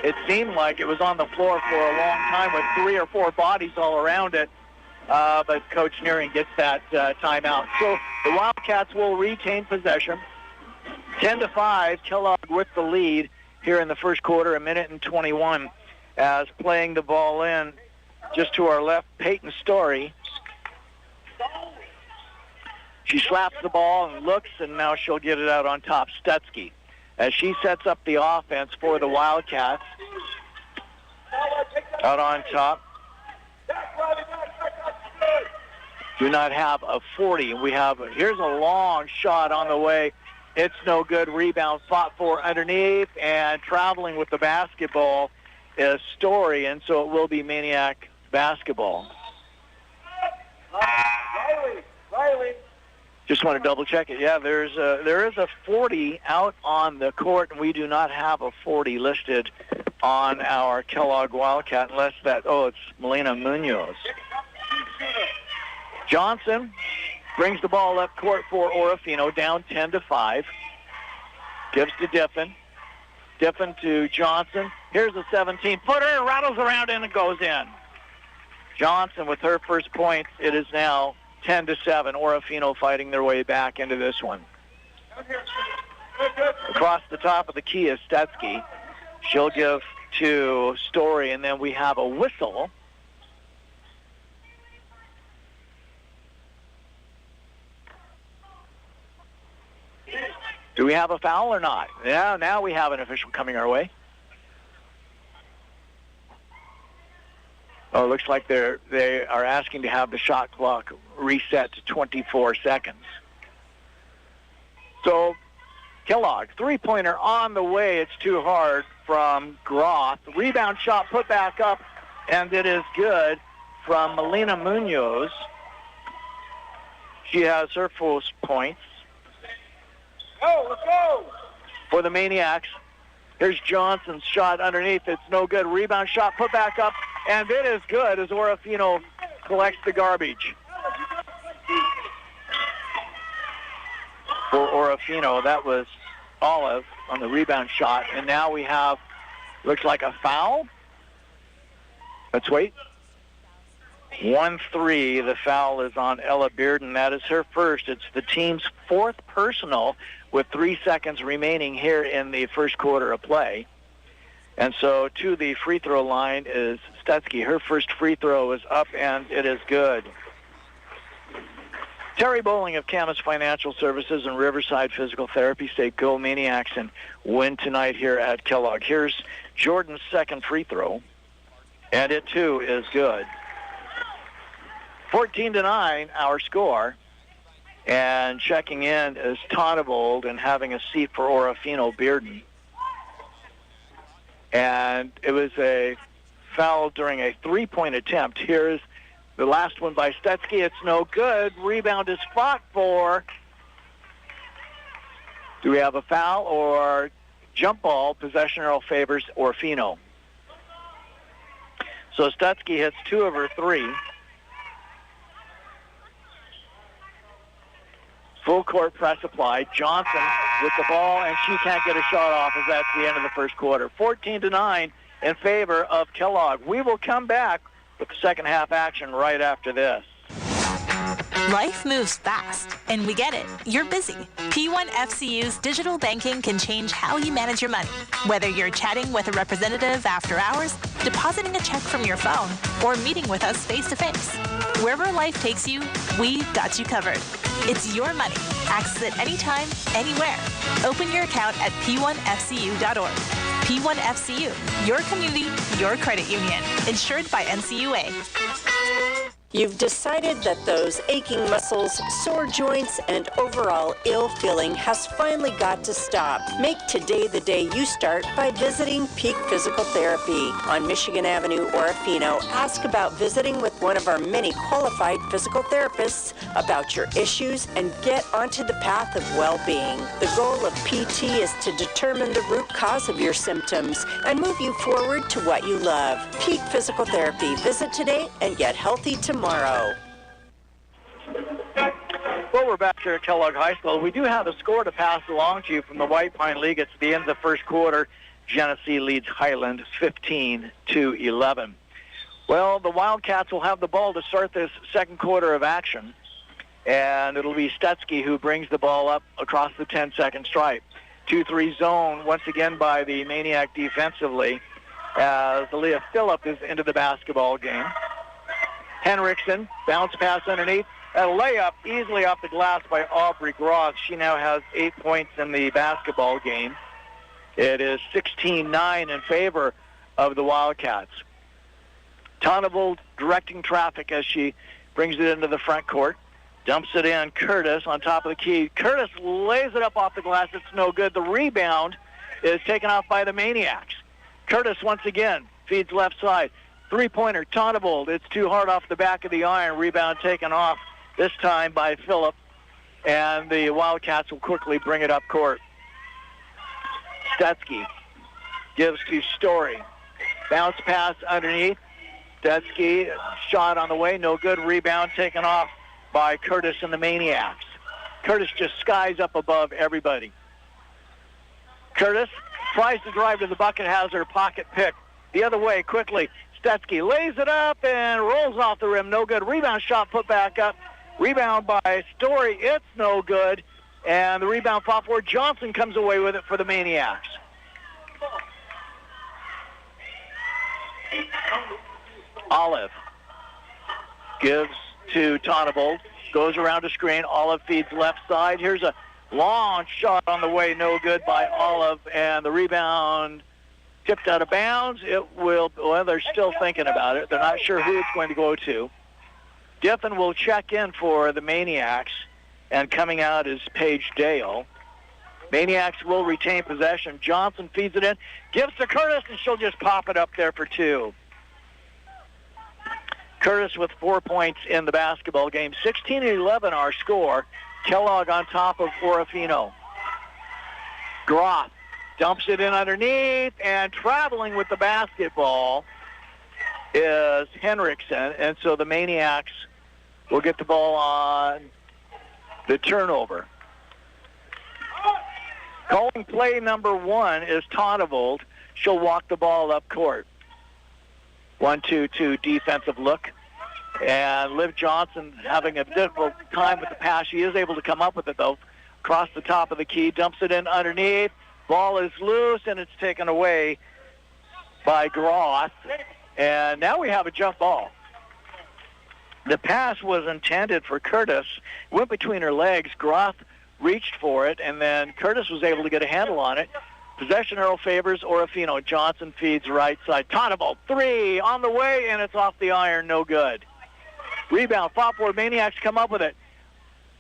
B: It seemed like it was on the floor for a long time with 3 or 4 bodies all around it, but Coach Nearing gets that timeout. So the Wildcats will retain possession. 10-5, Kellogg with the lead here in the first quarter, 1:21, as playing the ball in. Just to our left, Peyton Story. She slaps the ball and looks, and now she'll get it out on top. Stutzky, as she sets up the offense for the Wildcats. Out on top. Do not have a 40. Here's a long shot on the way. It's no good. Rebound fought for underneath, and traveling with the basketball is Story, and so it will be Maniac basketball. Riley. Just want to double check it. Yeah, there is a 40 out on the court, and we do not have a 40 listed on our Kellogg Wildcat unless it's Melina Munoz. Johnson brings the ball up court for Orofino, down 10-5. Gives to Diffin. Diffin to Johnson. Here's a 17-footer, rattles around and it goes in. Johnson with her first points. It is now 10-7. Orofino fighting their way back into this one. Across the top of the key is Stutzky. She'll give to Story, and then we have a whistle. Do we have a foul or not? Yeah, now we have an official coming our way. Oh, it looks like they are asking to have the shot clock reset to 24 seconds. So, Kellogg, three-pointer on the way. It's too hard from Groff. Rebound shot put back up, and it is good from Melina Munoz. She has her first points. Let's go! For the Maniacs. Here's Johnson's shot underneath. It's no good. Rebound shot put back up, and it is good as Orofino collects the garbage. For Orofino, that was Olive on the rebound shot, and now we have, looks like a foul. Let's wait. 1-3, the foul is on Ella Bearden. That is her first. It's the team's fourth personal with 3 seconds remaining here in the first quarter of play. And so to the free throw line is Stutzky. Her first free throw is up, and it is good. Terry Bowling of Camas Financial Services and Riverside Physical Therapy say go Maniacs and win tonight here at Kellogg. Here's Jordan's second free throw, and it too is good. 14-9, our score. And checking in is Tonavold and having a seat for Orofino Bearden. And it was a foul during a three-point attempt. Here's the last one by Stutzky. It's no good. Rebound is fought for. Do we have a foul or jump ball? Possession arrow favors Orofino. So Stutzky hits 2 of her 3. Full court press applied. Johnson with the ball, and she can't get a shot off as that's the end of the first quarter. 14-9 in favor of Kellogg. We will come back with the second half action right after this.
G: Life moves fast, and we get it. You're busy. P1 FCU's digital banking can change how you manage your money. Whether you're chatting with a representative after hours, depositing a check from your phone, or meeting with us face-to-face. Wherever life takes you, we've got you covered. It's your money. Access it anytime, anywhere. Open your account at p1fcu.org. P1 FCU, your community, your credit union. Insured by NCUA.
C: You've decided that those aching muscles, sore joints, and overall ill feeling has finally got to stop. Make today the day you start by visiting Peak Physical Therapy on Michigan Avenue, Orofino. Ask about visiting with one of our many qualified physical therapists about your issues and get onto the path of well-being. The goal of PT is to determine the root cause of your symptoms and move you forward to what you love. Peak Physical Therapy. Visit today and get healthy tomorrow.
B: Well, we're back here at Kellogg High School. We do have a score to pass along to you from the White Pine League. It's the end of the first quarter. Genesee leads Highland 15-11. Well, the Wildcats will have the ball to start this second quarter of action, and it'll be Stutzky who brings the ball up across the 10-second stripe. 2-3 zone once again by the Maniac defensively as Aaliyah Phillip is into the basketball game. Henriksen, bounce pass underneath, a layup easily off the glass by Aubrey Gross. She now has 8 points in the basketball game. It is 16-9 in favor of the Wildcats. Tonnevold directing traffic as she brings it into the front court. Dumps it in. Curtis on top of the key. Curtis lays it up off the glass. It's no good. The rebound is taken off by the Maniacs. Curtis once again feeds left side. Three-pointer, Tonnevold. It's too hard off the back of the iron. Rebound taken off, this time by Phillip. And the Wildcats will quickly bring it up court. Stutzky gives to Story. Bounce pass underneath. Stutzky, shot on the way, no good. Rebound taken off by Curtis and the Maniacs. Curtis just skies up above everybody. Curtis tries to drive to the bucket, has her pocket picked. The other way, quickly. Stutzky lays it up and rolls off the rim. No good. Rebound shot put back up. Rebound by Story. It's no good. And the rebound fought for Johnson comes away with it for the Maniacs. Olive gives to Tonnevold. Goes around a screen. Olive feeds left side. Here's a long shot on the way. No good by Olive. And the rebound tipped out of bounds. Well, they're still thinking about it. They're not sure who it's going to go to. Diffin will check in for the Maniacs, and coming out is Paige Dale. Maniacs will retain possession. Johnson feeds it in, gives to Curtis, and she'll just pop it up there for two. Curtis with 4 points in the basketball game. 16-11 our score. Kellogg on top of Orofino. Groff dumps it in underneath, and traveling with the basketball is Henriksen, and so the Maniacs will get the ball on the turnover. Calling play number one is Tonnevold. She'll walk the ball up court. 1-2-2 defensive look. And Liv Johnson having a difficult time with the pass. She is able to come up with it, though. Across the top of the key, dumps it in underneath. Ball is loose, and it's taken away by Groth. And now we have a jump ball. The pass was intended for Curtis. Went between her legs. Groth reached for it, and then Curtis was able to get a handle on it. Possession arrow favors Orofino. Johnson feeds right side. Tonnevold, three on the way, and it's off the iron. No good. Rebound. Fought for Maniacs come up with it.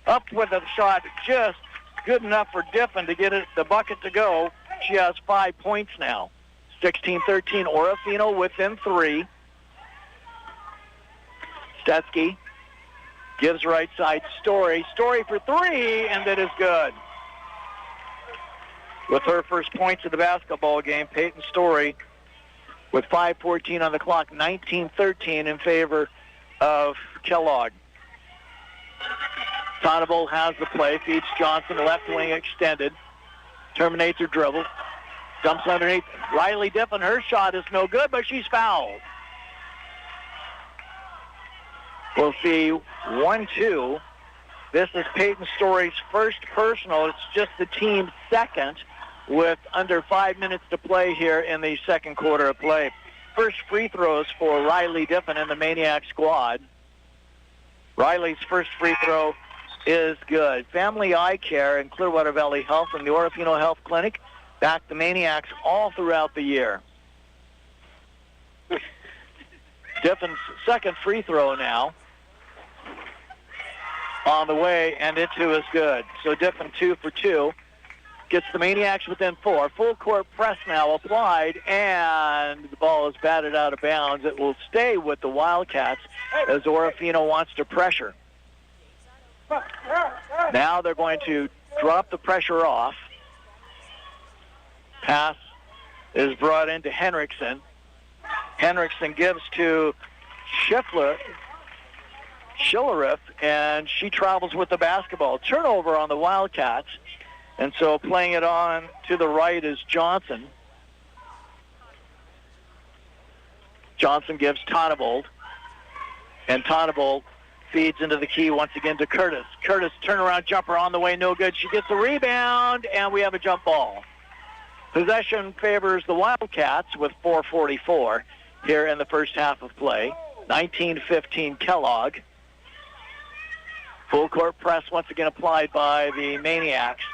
B: Up with a shot. Just good enough for Diffin to get it, the bucket to go. She has 5 points now. 16-13. Orofino within three. Stutzky gives right side Story. Story for three, and that is good. With her first points of the basketball game, Peyton Story with 5:14 on the clock, 19-13 in favor of Kellogg. Tonable has the play, feeds Johnson, left wing extended, terminates her dribble, dumps underneath. Riley Diffin, her shot is no good, but she's fouled. We'll see 1-2. This is Peyton Story's first personal. It's just the team's second with under 5 minutes to play here in the second quarter of play. First free throws for Riley Diffin and the Maniac squad. Riley's first free throw is good. Family Eye Care and Clearwater Valley Health and the Orofino Health Clinic back the Maniacs all throughout the year. Diffin's second free throw now on the way, and it too is good. So Diffin 2 for 2. Gets the Maniacs within 4. Full court press now applied, and the ball is batted out of bounds. It will stay with the Wildcats as Orofino wants to pressure. Now they're going to drop the pressure off. Pass is brought into Henriksen. Henriksen gives to Schillerith, and she travels with the basketball. Turnover on the Wildcats. And so playing it on to the right is Johnson. Johnson gives Tonebold. And Tonebold feeds into the key once again to Curtis. Curtis, turnaround jumper on the way, no good. She gets a rebound, and we have a jump ball. Possession favors the Wildcats with 4:44 here in the first half of play. 19-15 Kellogg. Full court press once again applied by the Maniacs.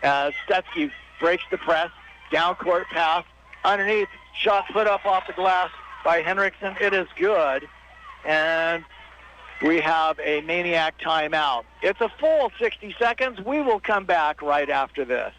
B: As Stetsky breaks the press, down court pass, underneath, shot put up off the glass by Henriksen. It is good, and we have a Maniac timeout. It's a full 60 seconds. We will come back right after this.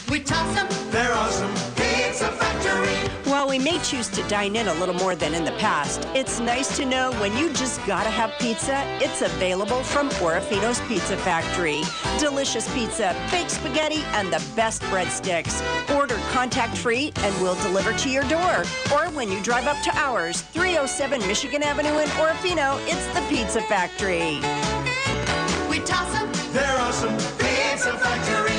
H: We toss them, they're awesome. Pizza Factory.
C: While we may choose to dine in a little more than in the past, it's nice to know when you just gotta have pizza, it's available from Orofino's Pizza Factory. Delicious pizza, baked spaghetti, and the best breadsticks. Order contact-free and we'll deliver to your door. Or when you drive up to ours, 307 Michigan Avenue in Orofino, it's the Pizza Factory.
H: We toss them, they're awesome. Pizza Factory.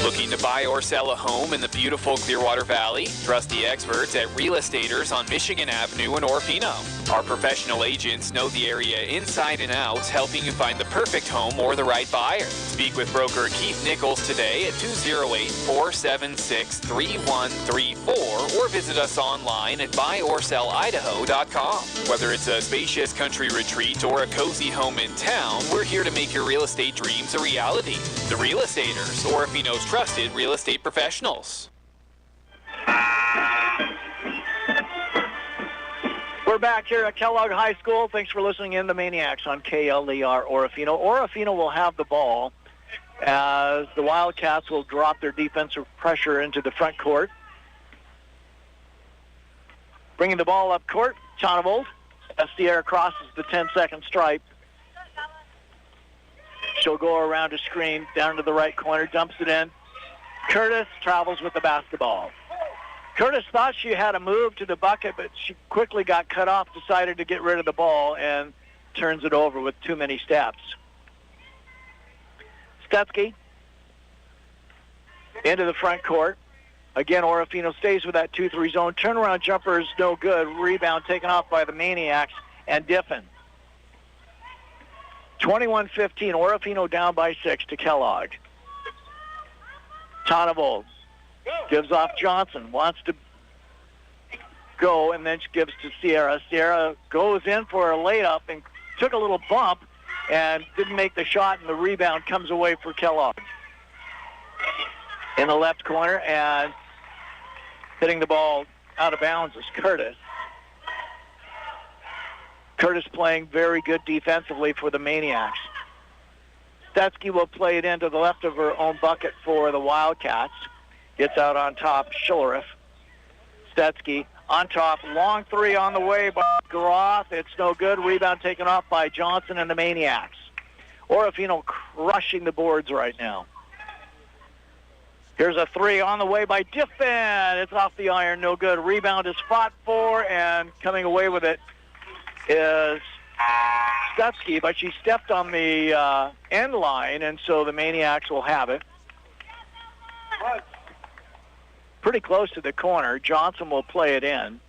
I: Looking to buy or sell a home in the beautiful Clearwater Valley? Trust the experts at Real Estaters on Michigan Avenue in Orofino. Our professional agents know the area inside and out, helping you find the perfect home or the right buyer. Speak with broker Keith Nichols today at 208-476-3134 or visit us online at buyorsellidaho.com. Whether it's a spacious country retreat or a cozy home in town, we're here to make your real estate dreams a reality. The Real Estaters, Orofino's trusted real estate professionals.
B: We're back here at Kellogg High School. Thanks for listening in to Maniacs on KLER Orofino. Orofino will have the ball as the Wildcats will drop their defensive pressure into the front court. Bringing the ball up court, Tonebold. Estier crosses the 10-second stripe. She'll go around a screen down to the right corner, dumps it in. Curtis travels with the basketball. Curtis thought she had a move to the bucket, but she quickly got cut off, decided to get rid of the ball, and turns it over with too many steps. Stetsky into the front court. Again, Orofino stays with that 2-3 zone. Turnaround jumper is no good. Rebound taken off by the Maniacs and Diffin. 21-15, Orofino down by 6 to Kellogg. Tonebold gives off Johnson, wants to go, and then she gives to Sierra. Sierra goes in for a layup and took a little bump and didn't make the shot, and the rebound comes away for Kellogg. In the left corner, and hitting the ball out of bounds is Curtis. Curtis playing very good defensively for the Maniacs. Stetsky will play it into the left of her own bucket for the Wildcats. Gets out on top, Schillerith. Stetsky on top, long three on the way by Groth. It's no good. Rebound taken off by Johnson and the Maniacs. Orofino crushing the boards right now. Here's a three on the way by Diffin. It's off the iron, no good. Rebound is fought for, and coming away with it is Stutsky, but she stepped on the end line, and so the Maniacs will have it. Pretty close to the corner. Johnson will play it in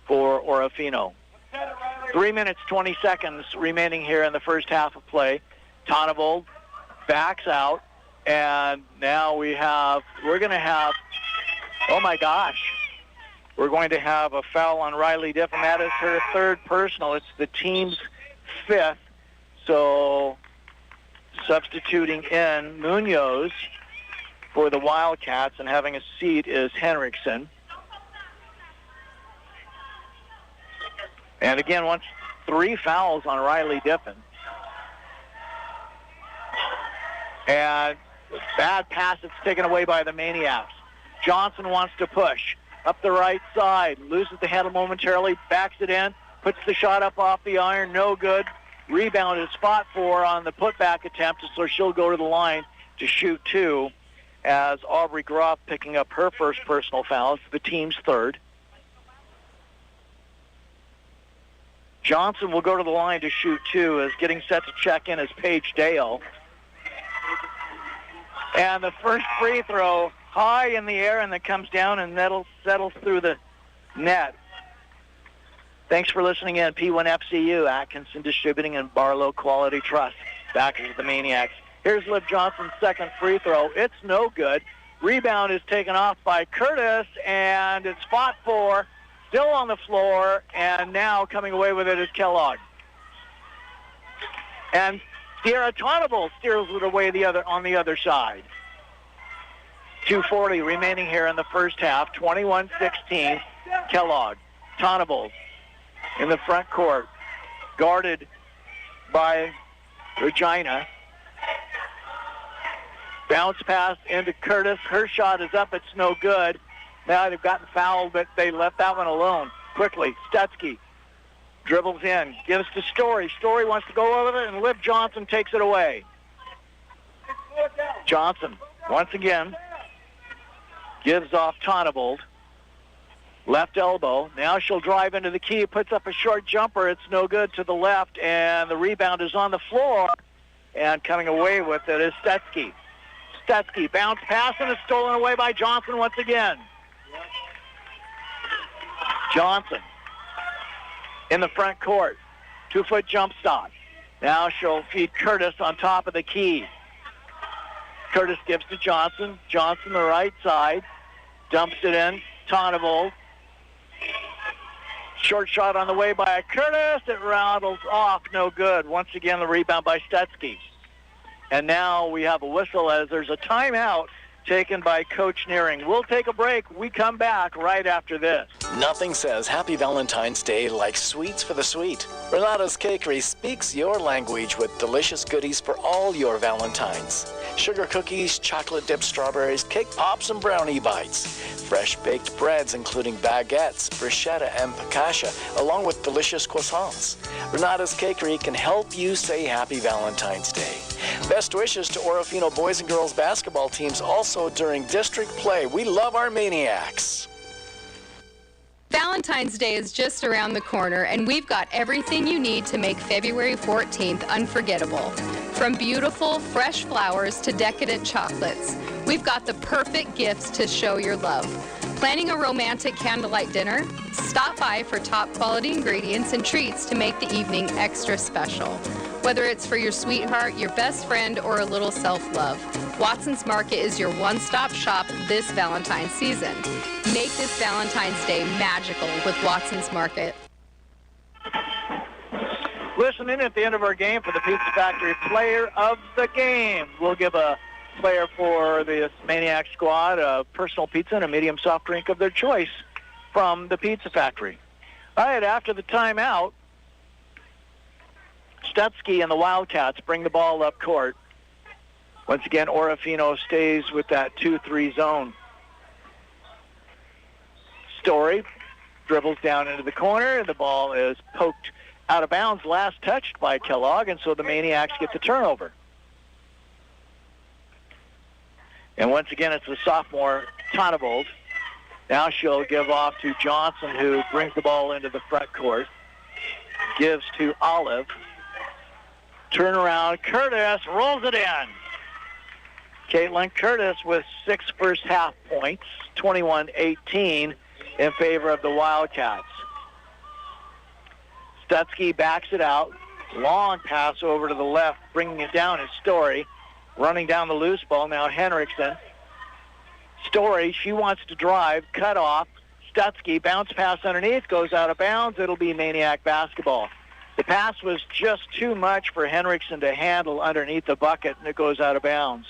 B: for Orofino. 3 minutes, 20 seconds remaining here in the first half of play. Tonnevold backs out, and now we're going to have, oh my gosh, we're going to have a foul on Riley Diffin. That is her third personal. It's the team's fifth. So substituting in Munoz for the Wildcats and having a seat is Henriksen. And again, once 3 fouls on Riley Diffin. And bad pass that's taken away by the Maniacs. Johnson wants to push up the right side, loses the handle momentarily, backs it in, puts the shot up off the iron, no good. Rebound is fought for on the putback attempt, so she'll go to the line to shoot 2 as Aubrey Groff picking up her first personal foul. It's the team's third. Johnson will go to the line to shoot 2 as getting set to check in is Paige Dale. And the first free throw high in the air and then comes down and settles through the net. Thanks for listening in. P1FCU, Atkinson Distributing, and Barlow Quality Trust. Backers of the Maniacs. Here's Liv Johnson's second free throw. It's no good. Rebound is taken off by Curtis, and it's fought for. Still on the floor, and now coming away with it is Kellogg. And Sierra Tonnevold steers it away on the other side. 2:40 remaining here in the first half. 21-16, Kellogg. Tonnevold in the front court, guarded by Regina. Bounce pass into Curtis. Her shot is up. It's no good. Now they've gotten fouled, but they left that one alone. Quickly, Stutsky dribbles in, gives to Story. Story wants to go over it, and Liv Johnson takes it away. Johnson, once again, gives off Tonnevold. Left elbow. Now she'll drive into the key, puts up a short jumper. It's no good to the left, and the rebound is on the floor. And coming away with it is Stutsky. Stutsky, bounce pass, and is stolen away by Johnson once again. Johnson in the front court. 2-foot jump stop. Now she'll feed Curtis on top of the key. Curtis gives to Johnson. Johnson the right side. Dumps it in. Tonnevold. Short shot on the way by Curtis. It rattles off. No good. Once again, the rebound by Stutsky. And now we have a whistle as there's a timeout taken by Coach Nearing. We'll take a break. We come back right after this.
D: Nothing says Happy Valentine's Day like sweets for the sweet. Renata's Cakery speaks your language with delicious goodies for all your Valentines. Sugar cookies, chocolate-dipped strawberries, cake pops, and brownie bites. Fresh baked breads including baguettes, bruschetta, and focaccia, along with delicious croissants. Renata's Cakery can help you say Happy Valentine's Day. Best wishes to Orofino boys and girls basketball teams also during district play. We love our Maniacs.
J: Valentine's Day is just around the corner, and we've got everything you need to make February 14th unforgettable. From beautiful, fresh flowers to decadent chocolates, we've got the perfect gifts to show your love. Planning a romantic candlelight dinner? Stop by for top quality ingredients and treats to make the evening extra special. Whether it's for your sweetheart, your best friend, or a little self-love, Watson's Market is your one-stop shop this Valentine's season. Make this Valentine's Day magical with Watson's Market.
B: Listen in at the end of our game for the Pizza Factory Player of the Game. We'll give a player for the Maniac squad a personal pizza and a medium soft drink of their choice from the Pizza Factory. All right, after the timeout, Stutsky and the Wildcats bring the ball up court. Once again, Orofino stays with that 2-3 zone. Story dribbles down into the corner. The ball is poked out of bounds, last touched by Kellogg, and so the Maniacs get the turnover. And once again, it's the sophomore Tonnevold. Now she'll give off to Johnson, who brings the ball into the front court. Gives to Olive. Turnaround, Curtis rolls it in. Caitlin Curtis with 6 first half points, 21-18 in favor of the Wildcats. Stutzky backs it out. Long pass over to the left, bringing it down is Story. Running down the loose ball, now Henriksen. Story, she wants to drive, cut off. Stutzky, bounce pass underneath, goes out of bounds. It'll be Maniac basketball. The pass was just too much for Henriksen to handle underneath the bucket, and it goes out of bounds.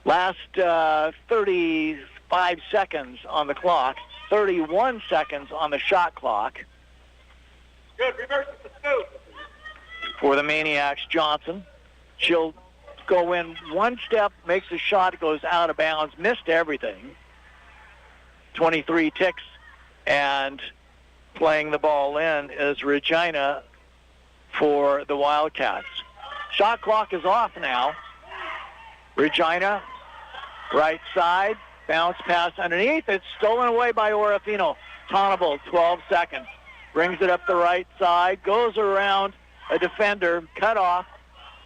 B: Last 35 seconds on the clock, 31 seconds on the shot clock.
K: Good, reverse the scoop.
B: For the Maniacs, Johnson. She'll go in one step, makes a shot, goes out of bounds, missed everything. 23 ticks, and playing the ball in is Regina for the Wildcats. Shot clock is off now. Regina, right side, bounce pass underneath. It's stolen away by Orofino. Tonable, 12 seconds. Brings it up the right side, goes around a defender, cut off,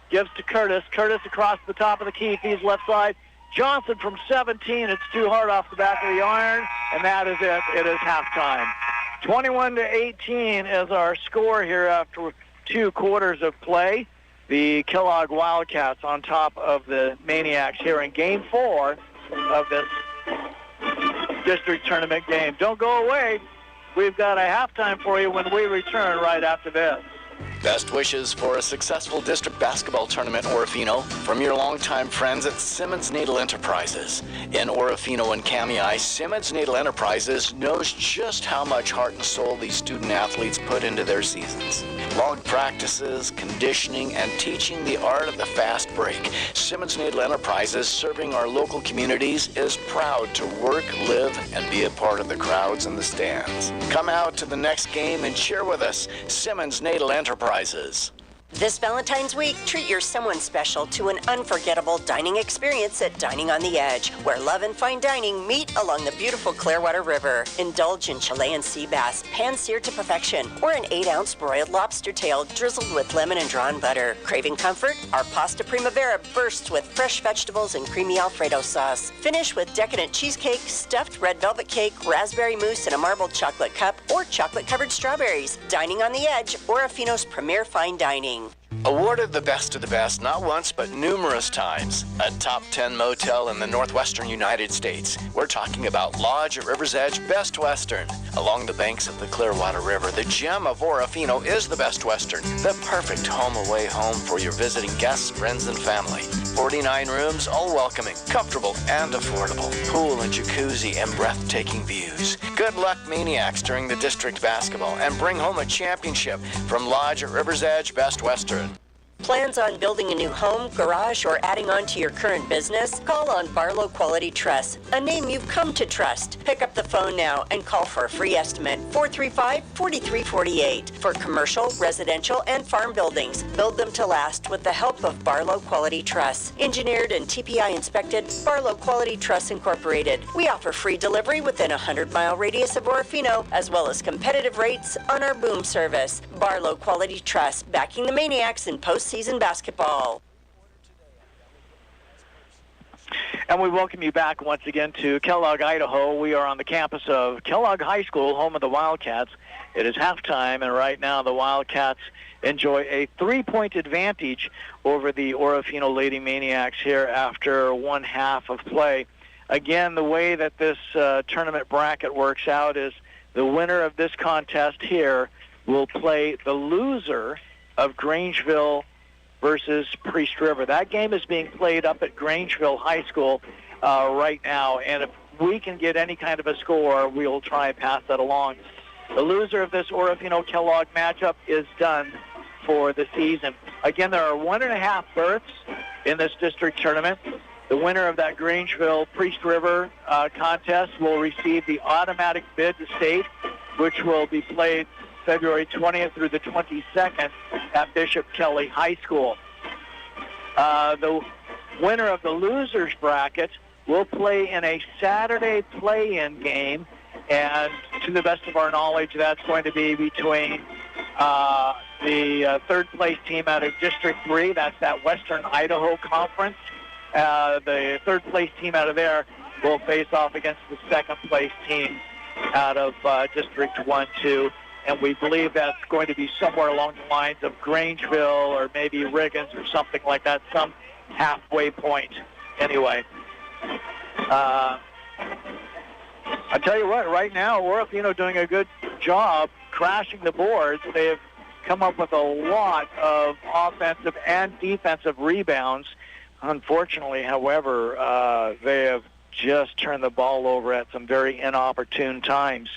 B: gives to Curtis. Curtis across the top of the key, feeds left side. Johnson from 17. It's too hard off the back of the iron, and that is it. It is halftime. 21-18 is our score here after 2 quarters of play. The Kellogg Wildcats on top of the Maniacs here in Game 4 of this district tournament game. Don't go away. We've got a halftime for you when we return right after this.
D: Best wishes for a successful district basketball tournament, Orofino, from your longtime friends at Simmons Naval Enterprises. In Orofino and Kamei, Simmons Naval Enterprises knows just how much heart and soul these student athletes put into their seasons. Long practices, conditioning, and teaching the art of the fast break. Simmons Naval Enterprises, serving our local communities, is proud to work, live, and be a part of the crowds in the stands. Come out to the next game and cheer with us, Simmons Naval Enterprises.
C: This Valentine's week, treat your someone special to an unforgettable dining experience at Dining on the Edge, where love and fine dining meet along the beautiful Clearwater River. Indulge in Chilean sea bass, pan-seared to perfection, or an 8-ounce broiled lobster tail drizzled with lemon and drawn butter. Craving comfort? Our pasta primavera bursts with fresh vegetables and creamy Alfredo sauce. Finish with decadent cheesecake, stuffed red velvet cake, raspberry mousse in a marbled chocolate cup, or chocolate-covered strawberries. Dining on the Edge, Orofino's premier fine dining.
D: Awarded the best of the best not once but numerous times. A top 10 motel in the northwestern United States. We're talking about Lodge at River's Edge Best Western. Along the banks of the Clearwater River, the gem of Orofino is the Best Western. The perfect home away home for your visiting guests, friends, and family. 49 rooms, all welcoming, comfortable, and affordable. Pool and jacuzzi and breathtaking views. Good luck, Maniacs, during the district basketball, and bring home a championship from Lodge at River's Edge Best Western.
C: Plans on building a new home, garage, or adding on to your current business? Call on Barlow Quality Truss, a name you've come to trust. Pick up the phone now and call for a free estimate, 435-4348. For commercial, residential, and farm buildings, build them to last with the help of Barlow Quality Truss. Engineered and TPI inspected, Barlow Quality Truss Incorporated. We offer free delivery within a 100-mile radius of Orofino, as well as competitive rates on our boom service. Barlow Quality Truss, backing the Maniacs in postseason basketball.
B: And we welcome you back once again to Kellogg, Idaho. We are on the campus of Kellogg High School, home of the Wildcats. It is halftime, and right now the Wildcats enjoy a 3-point advantage over the Orofino Lady Maniacs here after one half of play. Again, the way that this tournament bracket works out is the winner of this contest here will play the loser of Grangeville versus Priest River. That game is being played up at Grangeville High School right now, and if we can get any kind of a score, we'll try and pass that along. The loser of this Orofino-Kellogg matchup is done for the season. Again, there are 1.5 berths in this district tournament. The winner of that Grangeville Priest River contest will receive the automatic bid to state, which will be played February 20th through the 22nd at Bishop Kelly High School. The winner of the losers bracket will play in a Saturday play-in game, and to the best of our knowledge, that's going to be between the third-place team out of District 3. That's that Western Idaho Conference. The third-place team out of there will face off against the second-place team out of District 1-2. And we believe that's going to be somewhere along the lines of Grangeville or maybe Riggins or something like that, some halfway point anyway. I tell you what, right now, Orofino doing a good job crashing the boards. They have come up with a lot of offensive and defensive rebounds. Unfortunately, however, they have just turned the ball over at some very inopportune times.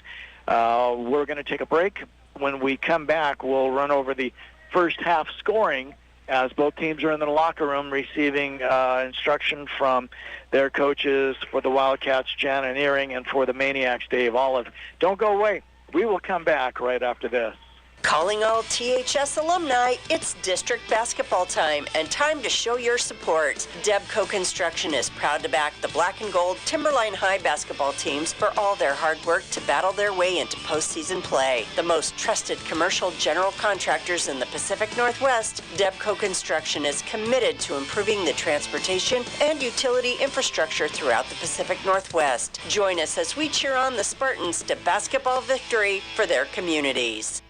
B: We're going to take a break. When we come back, we'll run over the first half scoring as both teams are in the locker room receiving instruction from their coaches for the Wildcats, Janet Earing, and for the Maniacs, Dave Olive. Don't go away. We will come back right after this.
C: Calling all THS alumni, it's district basketball time and time to show your support. Debco Construction is proud to back the Black and Gold Timberline High basketball teams for all their hard work to battle their way into postseason play. The most trusted commercial general contractors in the Pacific Northwest, Debco Construction is committed to improving the transportation and utility infrastructure throughout the Pacific Northwest. Join us as we cheer on the Spartans to basketball victory for their communities.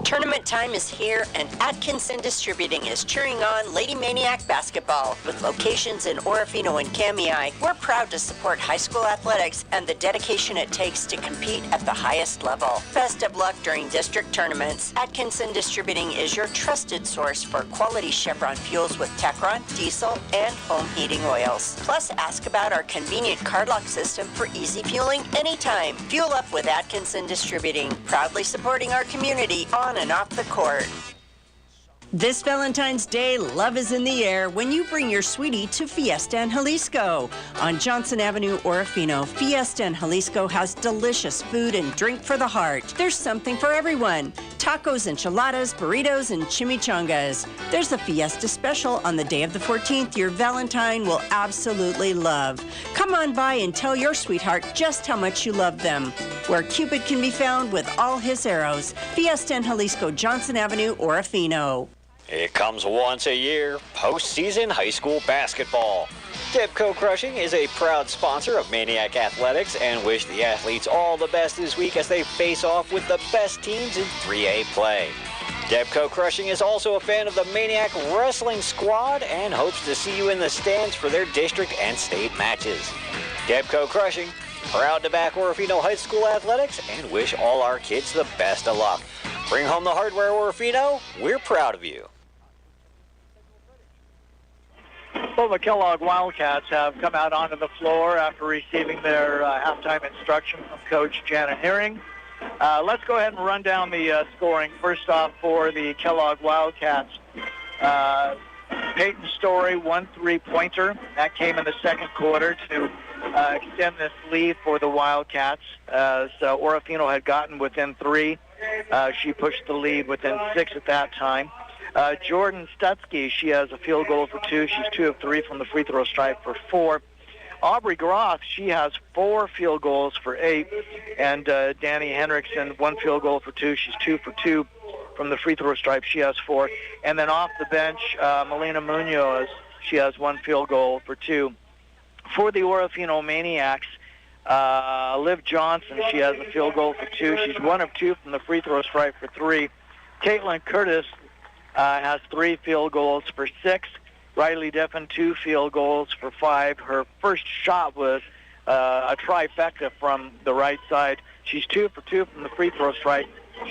C: Tournament time is here, and Atkinson Distributing is cheering on Lady Maniac basketball. With locations in Orofino and Kamei, we're proud to support high school athletics and the dedication it takes to compete at the highest level. Best of luck during district tournaments. Atkinson Distributing is your trusted source for quality Chevron fuels with Teflon, diesel, and home heating oils. Plus, ask about our convenient card lock system for easy fueling anytime. Fuel up with Atkinson Distributing, proudly supporting our community on and off the court.
L: This Valentine's Day, love is in the air when you bring your sweetie to Fiesta in Jalisco. On Johnson Avenue, Orofino, Fiesta in Jalisco has delicious food and drink for the heart. There's something for everyone. Tacos, enchiladas, burritos, and chimichangas. There's a Fiesta special on the day of the 14th your Valentine will absolutely love. Come on by and tell your sweetheart just how much you love them. Where Cupid can be found with all his arrows. Fiesta in Jalisco, Johnson Avenue, Orofino.
A: It comes once a year, postseason high school basketball. Debco Crushing is a proud sponsor of Maniac Athletics and wish the athletes all the best this week as they face off with the best teams in 3A play. Debco Crushing is also a fan of the Maniac Wrestling Squad and hopes to see you in the stands for their district and state matches. Debco Crushing, proud to back Orofino High School athletics and wish all our kids the best of luck. Bring home the hardware, Orofino. We're proud of you.
B: Well, the Kellogg Wildcats have come out onto the floor after receiving their halftime instruction from Coach Janet Earing. Let's go ahead and run down the scoring. First off, for the Kellogg Wildcats, Peyton Story, 1 3-pointer. That came in the second quarter to extend this lead for the Wildcats. As Orofino had gotten within 3. She pushed the lead within 6 at that time. Jordan Stutzky, she has a field goal for 2. She's 2 of 3 from the free throw stripe for 4. Aubrey Groth, she has 4 field goals for 8. And Danny Henriksen, 1 field goal for 2. She's 2 for 2 from the free throw stripe. She has 4. And then off the bench, Melina Munoz, she has 1 field goal for 2. For the Orofino Maniacs, Liv Johnson, she has a field goal for 2. She's 1 of 2 from the free throw stripe for 3. Caitlin Curtis has 3 field goals for 6. Riley Diffin, 2 field goals for 5. Her first shot was a trifecta from the right side. She's 2 for 2 from the free throw stripe.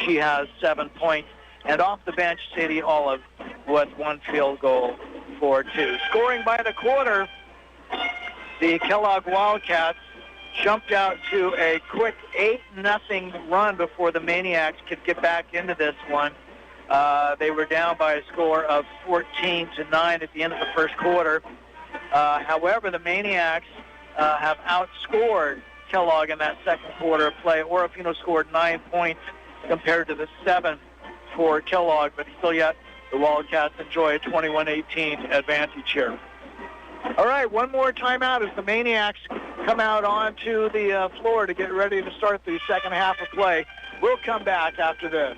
B: She has 7 points. And off the bench, Sadie Olive with 1 field goal for 2. Scoring by the quarter, the Kellogg Wildcats jumped out to a quick 8-0 run before the Maniacs could get back into this one. They were down by a score of 14-9 at the end of the first quarter. However, the Maniacs have outscored Kellogg in that second quarter of play. Orofino scored 9 points compared to the 7 for Kellogg, but still yet the Wildcats enjoy a 21-18 advantage here. All right, one more timeout as the Maniacs come out onto the floor to get ready to start the second half of play. We'll come back after this.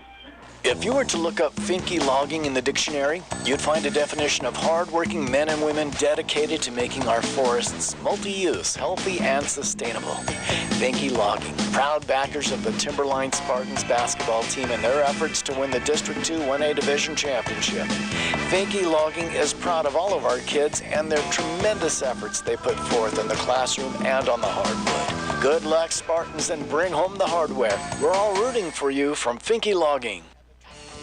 D: If you were to look up Finke logging in the dictionary, you'd find a definition of hard-working men and women dedicated to making our forests multi-use, healthy, and sustainable. Finke Logging, proud backers of the Timberline Spartans basketball team in their efforts to win the District 2 1A Division Championship. Finke Logging is proud of all of our kids and their tremendous efforts they put forth in the classroom and on the hardwood. Good luck, Spartans, and bring home the hardware. We're all rooting for you from Finke Logging.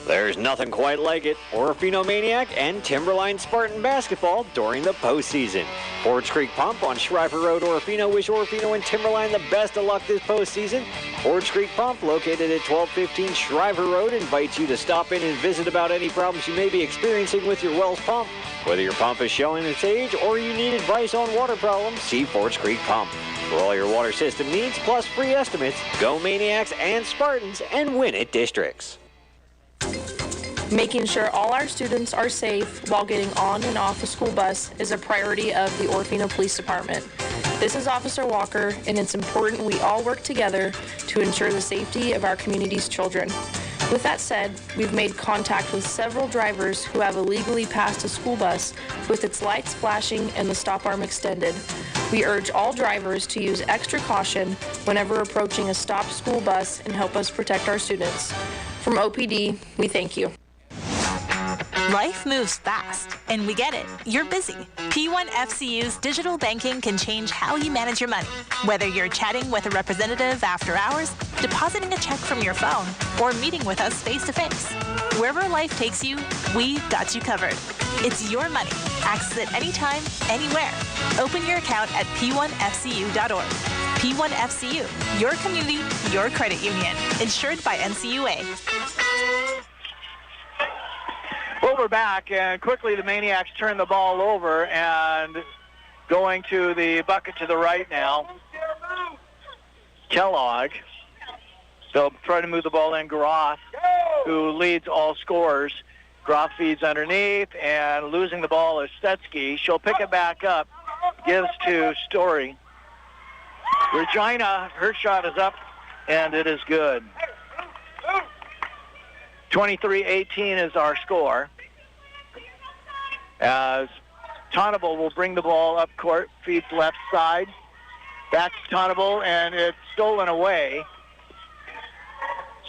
A: There's nothing quite like it. Orofino Maniac and Timberline Spartan basketball during the postseason. Forge Creek Pump on Shriver Road, Orofino. Wish Orofino and Timberline the best of luck this postseason. Forge Creek Pump, located at 1215 Shriver Road, invites you to stop in and visit about any problems you may be experiencing with your Wells pump. Whether your pump is showing its age or you need advice on water problems, see Forge Creek Pump. For all your water system needs, plus free estimates, go Maniacs and Spartans and win at Districts.
F: Making sure all our students are safe while getting on and off a school bus is a priority of the Orofino Police Department. This is Officer Walker, and it's important we all work together to ensure the safety of our community's children. With that said, we've made contact with several drivers who have illegally passed a school bus with its lights flashing and the stop arm extended. We urge all drivers to use extra caution whenever approaching a stopped school bus and help us protect our students. From OPD, we thank you.
G: Life moves fast, and we get it. You're busy. P1 FCU's digital banking can change how you manage your money. Whether you're chatting with a representative after hours, depositing a check from your phone, or meeting with us face-to-face. Wherever life takes you, we've got you covered. It's your money. Access it anytime, anywhere. Open your account at p1fcu.org. P1 FCU, your community, your credit union. Insured by NCUA.
B: Well, we're back, and quickly the Maniacs turn the ball over, and going to the bucket to the right now, Kellogg. They'll try to move the ball in. Groff, who leads all scorers. Groff feeds underneath, and losing the ball is Stetsky. She'll pick it back up, gives to Story. Regina, her shot is up, and it is good. 23-18 is our score. As Tonable will bring the ball up court, feeds left side. Back to Tonable, and it's stolen away.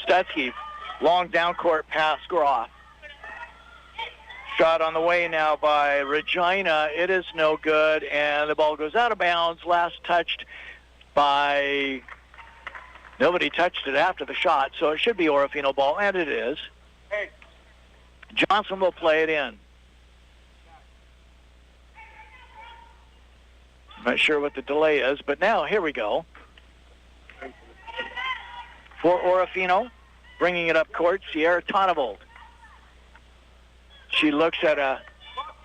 B: Stetsky, long down court pass, Groff. Shot on the way now by Regina. It is no good, and the ball goes out of bounds. Last touched by... Nobody touched it after the shot, so it should be Orofino ball, and it is. Johnson will play it in. Not sure what the delay is, but now, here we go. For Orofino, bringing it up court, Sierra Tonavold. She looks at a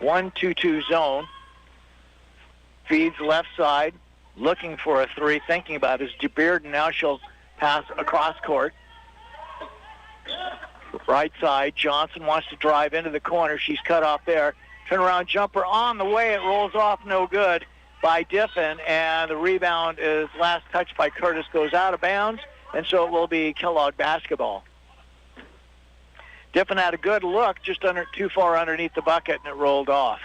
B: 1-2-2 zone. Feeds left side, looking for a three, thinking about it. Is DeBearden. Now she'll pass across court. Right side, Johnson wants to drive into the corner. She's cut off there. Turnaround jumper on the way. It rolls off, no good by Diffin, and the rebound is last touched by Curtis, goes out of bounds, and so it will be Kellogg basketball. Diffin had a good look, just too far underneath the bucket, and it rolled off.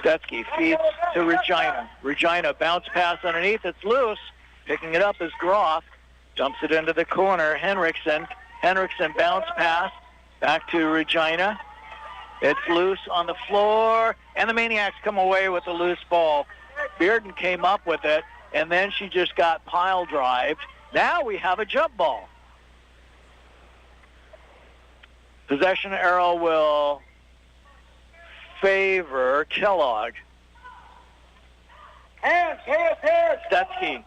B: Stetsky feeds to Regina. Regina bounce pass underneath. It's loose. Picking it up is Groff. Dumps it into the corner. Henriksen bounce pass. Back to Regina. It's loose on the floor. And the Maniacs come away with the loose ball. Bearden came up with it. And then she just got pile drived. Now we have a jump ball. Possession arrow will favor Kellogg.
K: Hands.
B: Stetsky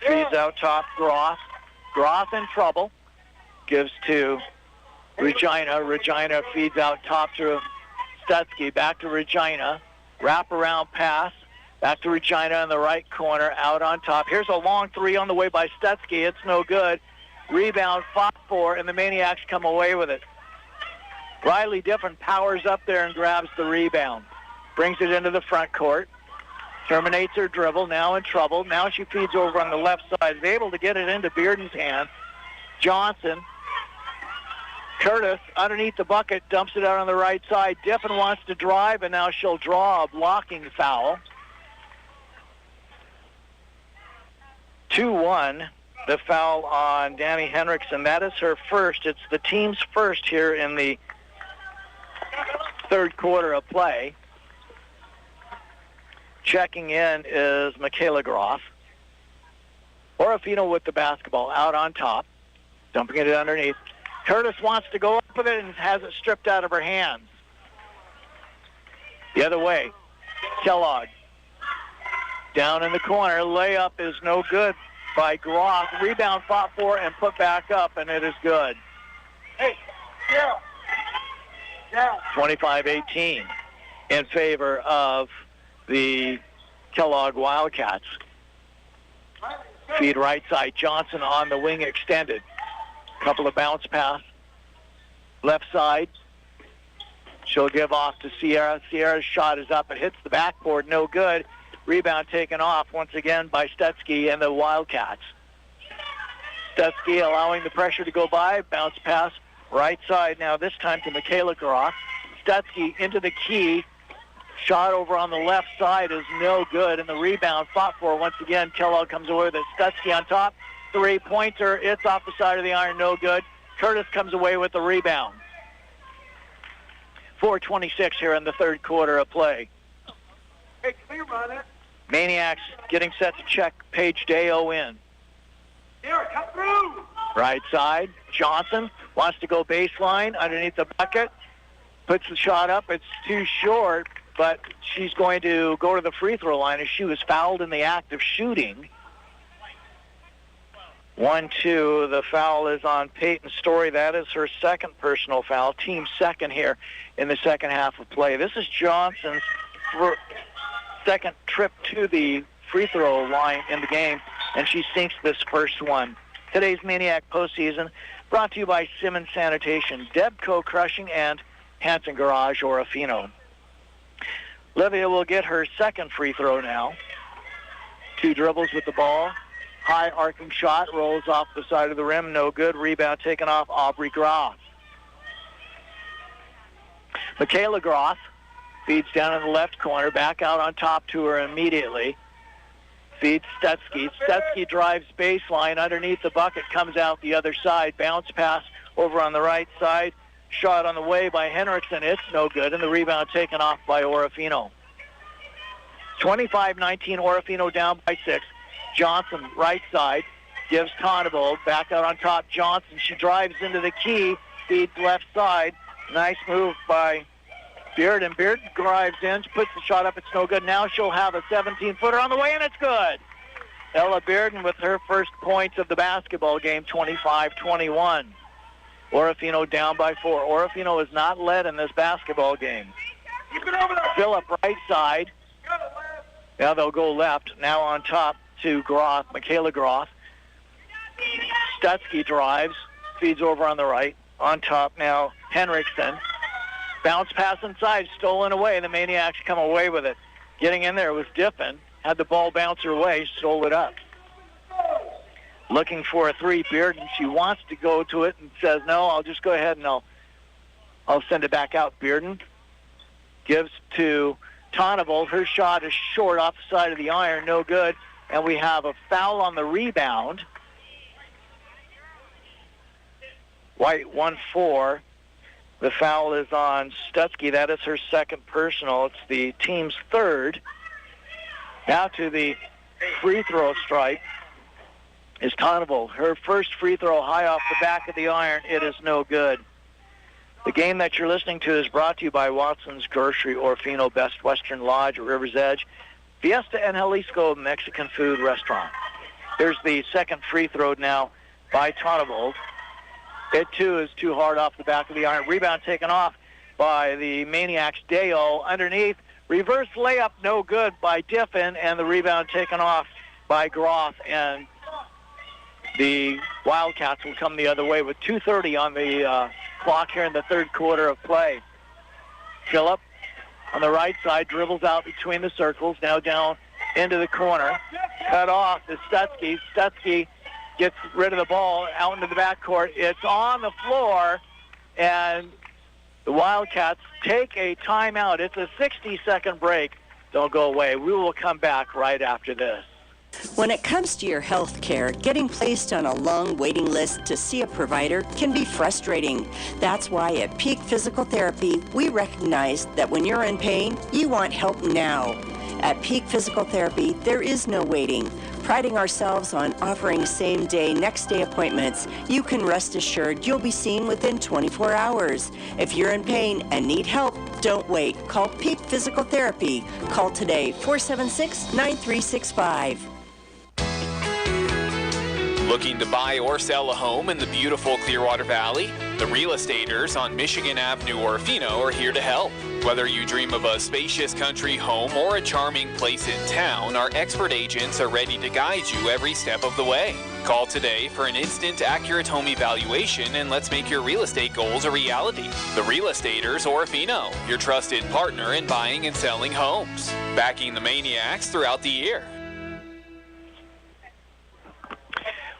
B: feeds out top, Groff. Groff in trouble. Gives to Regina. Regina feeds out top to Stetsky. Back to Regina. Wrap-around pass. Back to Regina in the right corner. Out on top. Here's a long three on the way by Stetsky. It's no good. Rebound, 5-4, and the Maniacs come away with it. Riley Diffin powers up there and grabs the rebound. Brings it into the front court. Terminates her dribble, now in trouble. Now she feeds over on the left side. Is able to get it into Bearden's hand. Johnson. Curtis, underneath the bucket, dumps it out on the right side. Diffin wants to drive, and now she'll draw a blocking foul. 2-1, the foul on Danny Henriksen. That is her first. It's the team's first here in the third quarter of play. Checking in is Michaela Groff. Orofino with the basketball out on top, dumping it underneath. Curtis wants to go up with it and has it stripped out of her hands. The other way, Kellogg. Down in the corner, layup is no good by Groff. Rebound fought for and put back up, and it is good.
K: Hey, yeah.
B: 25-18 in favor of the Kellogg Wildcats. Feed right side, Johnson on the wing extended. Couple of bounce pass. Left side. She'll give off to Sierra. Sierra's shot is up. It hits the backboard. No good. Rebound taken off once again by Stutzky and the Wildcats. Stutzky allowing the pressure to go by. Bounce pass right side now, this time to Michaela Groff. Stutzky into the key. Shot over on the left side is no good, and the rebound fought for once again. Kellogg comes away with it. Stutzky on top. Three-pointer. It's off the side of the iron. No good. Curtis comes away with the rebound. 4:26 here in the third quarter of play.
K: Hey, clear on it.
B: Maniacs getting set to check Paige Deo in.
K: Here, come through.
B: Right side. Johnson wants to go baseline underneath the bucket. Puts the shot up. It's too short, but she's going to go to the free throw line as she was fouled in the act of shooting. 1-2. The foul is on Peyton Story. That is her second personal foul. Team second here in the second half of play. This is Johnson's second trip to the free throw line in the game, and she sinks this first one. Today's Maniac postseason brought to you by Simmons Sanitation, Debco Crushing, and Hanson Garage Orofino. Livia will get her second free throw now. 2 dribbles with the ball. High arcing shot, rolls off the side of the rim, no good. Rebound taken off Aubrey Groff. Michaela Groff feeds down in the left corner, back out on top to her immediately. Feeds Stutzky. Stutzky drives baseline underneath the bucket, comes out the other side. Bounce pass over on the right side. Shot on the way by Henriksen. It's no good, and the rebound taken off by Orofino. 25-19, Orofino down by 6. Johnson, right side, gives Tonnevold. Back out on top, Johnson. She drives into the key, feeds left side. Nice move by Bearden. Bearden drives in, puts the shot up. It's no good. Now she'll have a 17-footer on the way, and it's good. Ella Bearden with her first points of the basketball game, 25-21. Orofino down by 4. Orofino is not led in this basketball game. Phillip right side. Now they'll go left. Now on top to Groff, Michaela Groff. Stutzky drives, feeds over on the right. On top now, Henriksen. Bounce pass inside, stolen away. The Maniacs come away with it. Getting in there was Diffin. Had the ball bounce her way, stole it up. Looking for a 3, Bearden. She wants to go to it and says, no, I'll just go ahead and I'll send it back out. Bearden gives to Tonnevold. Her shot is short off the side of the iron, no good. And we have a foul on the rebound. White 1-4. The foul is on Stutzky. That is her second personal. It's the team's third. Now to the free throw strike is Tonnevold. Her first free throw high off the back of the iron. It is no good. The game that you're listening to is brought to you by Watson's Grocery, Orofino, Best Western Lodge at River's Edge, Fiesta and Jalisco Mexican food restaurant. Here's the second free throw now by Tonnevold. It, too, is too hard off the back of the iron. Rebound taken off by the Maniacs. Deo underneath. Reverse layup, no good by Diffin, and the rebound taken off by Groff. And the Wildcats will come the other way with 2:30 on the clock here in the third quarter of play. Phillip on the right side dribbles out between the circles, now down into the corner. Cut off is Stutzky. Stutzky gets rid of the ball out into the backcourt. It's on the floor, and the Wildcats take a timeout. It's a 60-second break. Don't go away. We will come back right after this.
L: When it comes to your health care, getting placed on a long waiting list to see a provider can be frustrating. That's why at Peak Physical Therapy, we recognize that when you're in pain, you want help now. At Peak Physical Therapy, there is no waiting. Priding ourselves on offering same-day, next-day appointments, you can rest assured you'll be seen within 24 hours. If you're in pain and need help, don't wait. Call Peak Physical Therapy. Call today, 476-9365.
I: Looking to buy or sell a home in the beautiful Clearwater Valley? The Real Estaters on Michigan Avenue Orofino are here to help. Whether you dream of a spacious country home or a charming place in town, our expert agents are ready to guide you every step of the way. Call today for an instant, accurate home evaluation, and let's make your real estate goals a reality. The Real Estaters Orofino, your trusted partner in buying and selling homes. Backing the Maniacs throughout the year.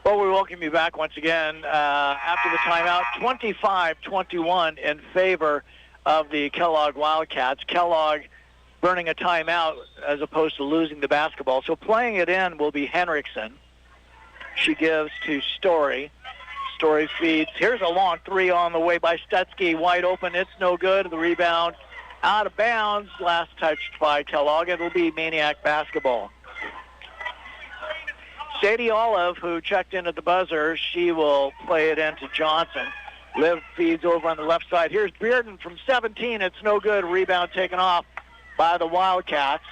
B: Well, we welcome you back once again after the timeout. 25-21 in favor of the Kellogg Wildcats. Kellogg burning a timeout as opposed to losing the basketball. So playing it in will be Henriksen. She gives to Story. Story feeds. Here's a long three on the way by Stutzky. Wide open. It's no good. The rebound out of bounds. Last touched by Kellogg. It will be Maniac basketball. Sadie Olive, who checked in at the buzzer, she will play it into Johnson. Liv feeds over on the left side. Here's Bearden from 17. It's no good. Rebound taken off by the Wildcats.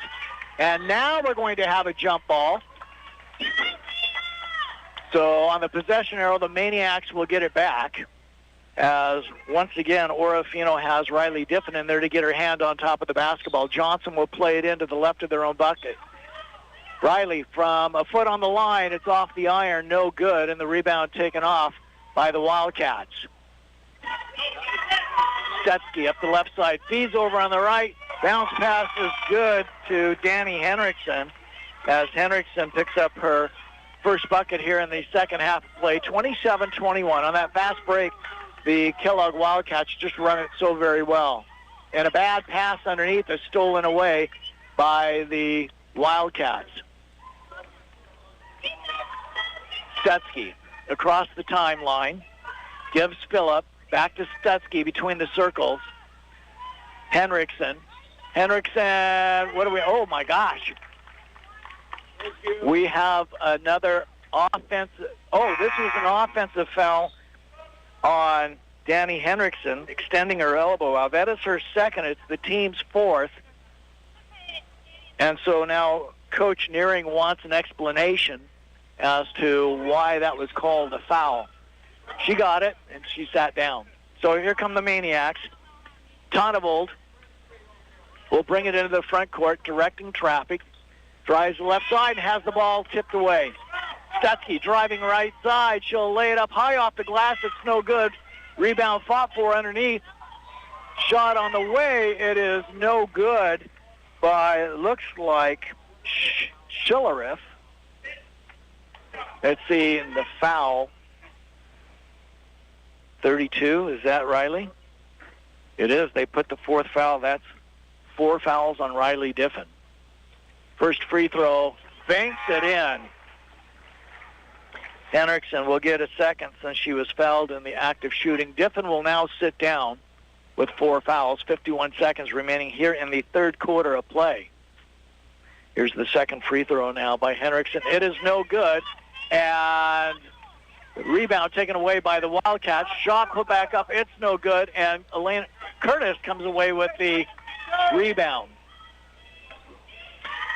B: And now we're going to have a jump ball. So on the possession arrow, the Maniacs will get it back. As once again, Orofino has Riley Diffin in there to get her hand on top of the basketball. Johnson will play it into the left of their own bucket. Riley from a foot on the line. It's off the iron. No good. And the rebound taken off by the Wildcats. Stutzky up the left side. Feeds over on the right. Bounce pass is good to Danny Henriksen as Henriksen picks up her first bucket here in the second half of play. 27-21. On that fast break, the Kellogg Wildcats just run it so very well. And a bad pass underneath is stolen away by the Wildcats. Stutzky across the timeline. Gives Phillip. Back to Stutzky between the circles. Henriksen. What do we... Oh, my gosh. We have another offensive... Oh, this was an offensive foul on Danny Henriksen, extending her elbow out. That is her second. It's the team's fourth. And so now Coach Nearing wants an explanation as to why that was called a foul. She got it, and she sat down. So here come the Maniacs. Tonnevold will bring it into the front court, directing traffic. Drives the left side and has the ball tipped away. Stutzky driving right side. She'll lay it up high off the glass. It's no good. Rebound fought for underneath. Shot on the way. It is no good by, looks like, Schilleriff. Let's see, the foul. 32, is that Riley? It is. They put the fourth foul. That's 4 fouls on Riley Diffin. First free throw, banks it in. Henriksen will get a second since she was fouled in the act of shooting. Diffin will now sit down with 4 fouls, 51 seconds remaining here in the third quarter of play. Here's the second free throw now by Henriksen. It is no good, and the rebound taken away by the Wildcats. Shot put back up. It's no good, and Elena Curtis comes away with the rebound.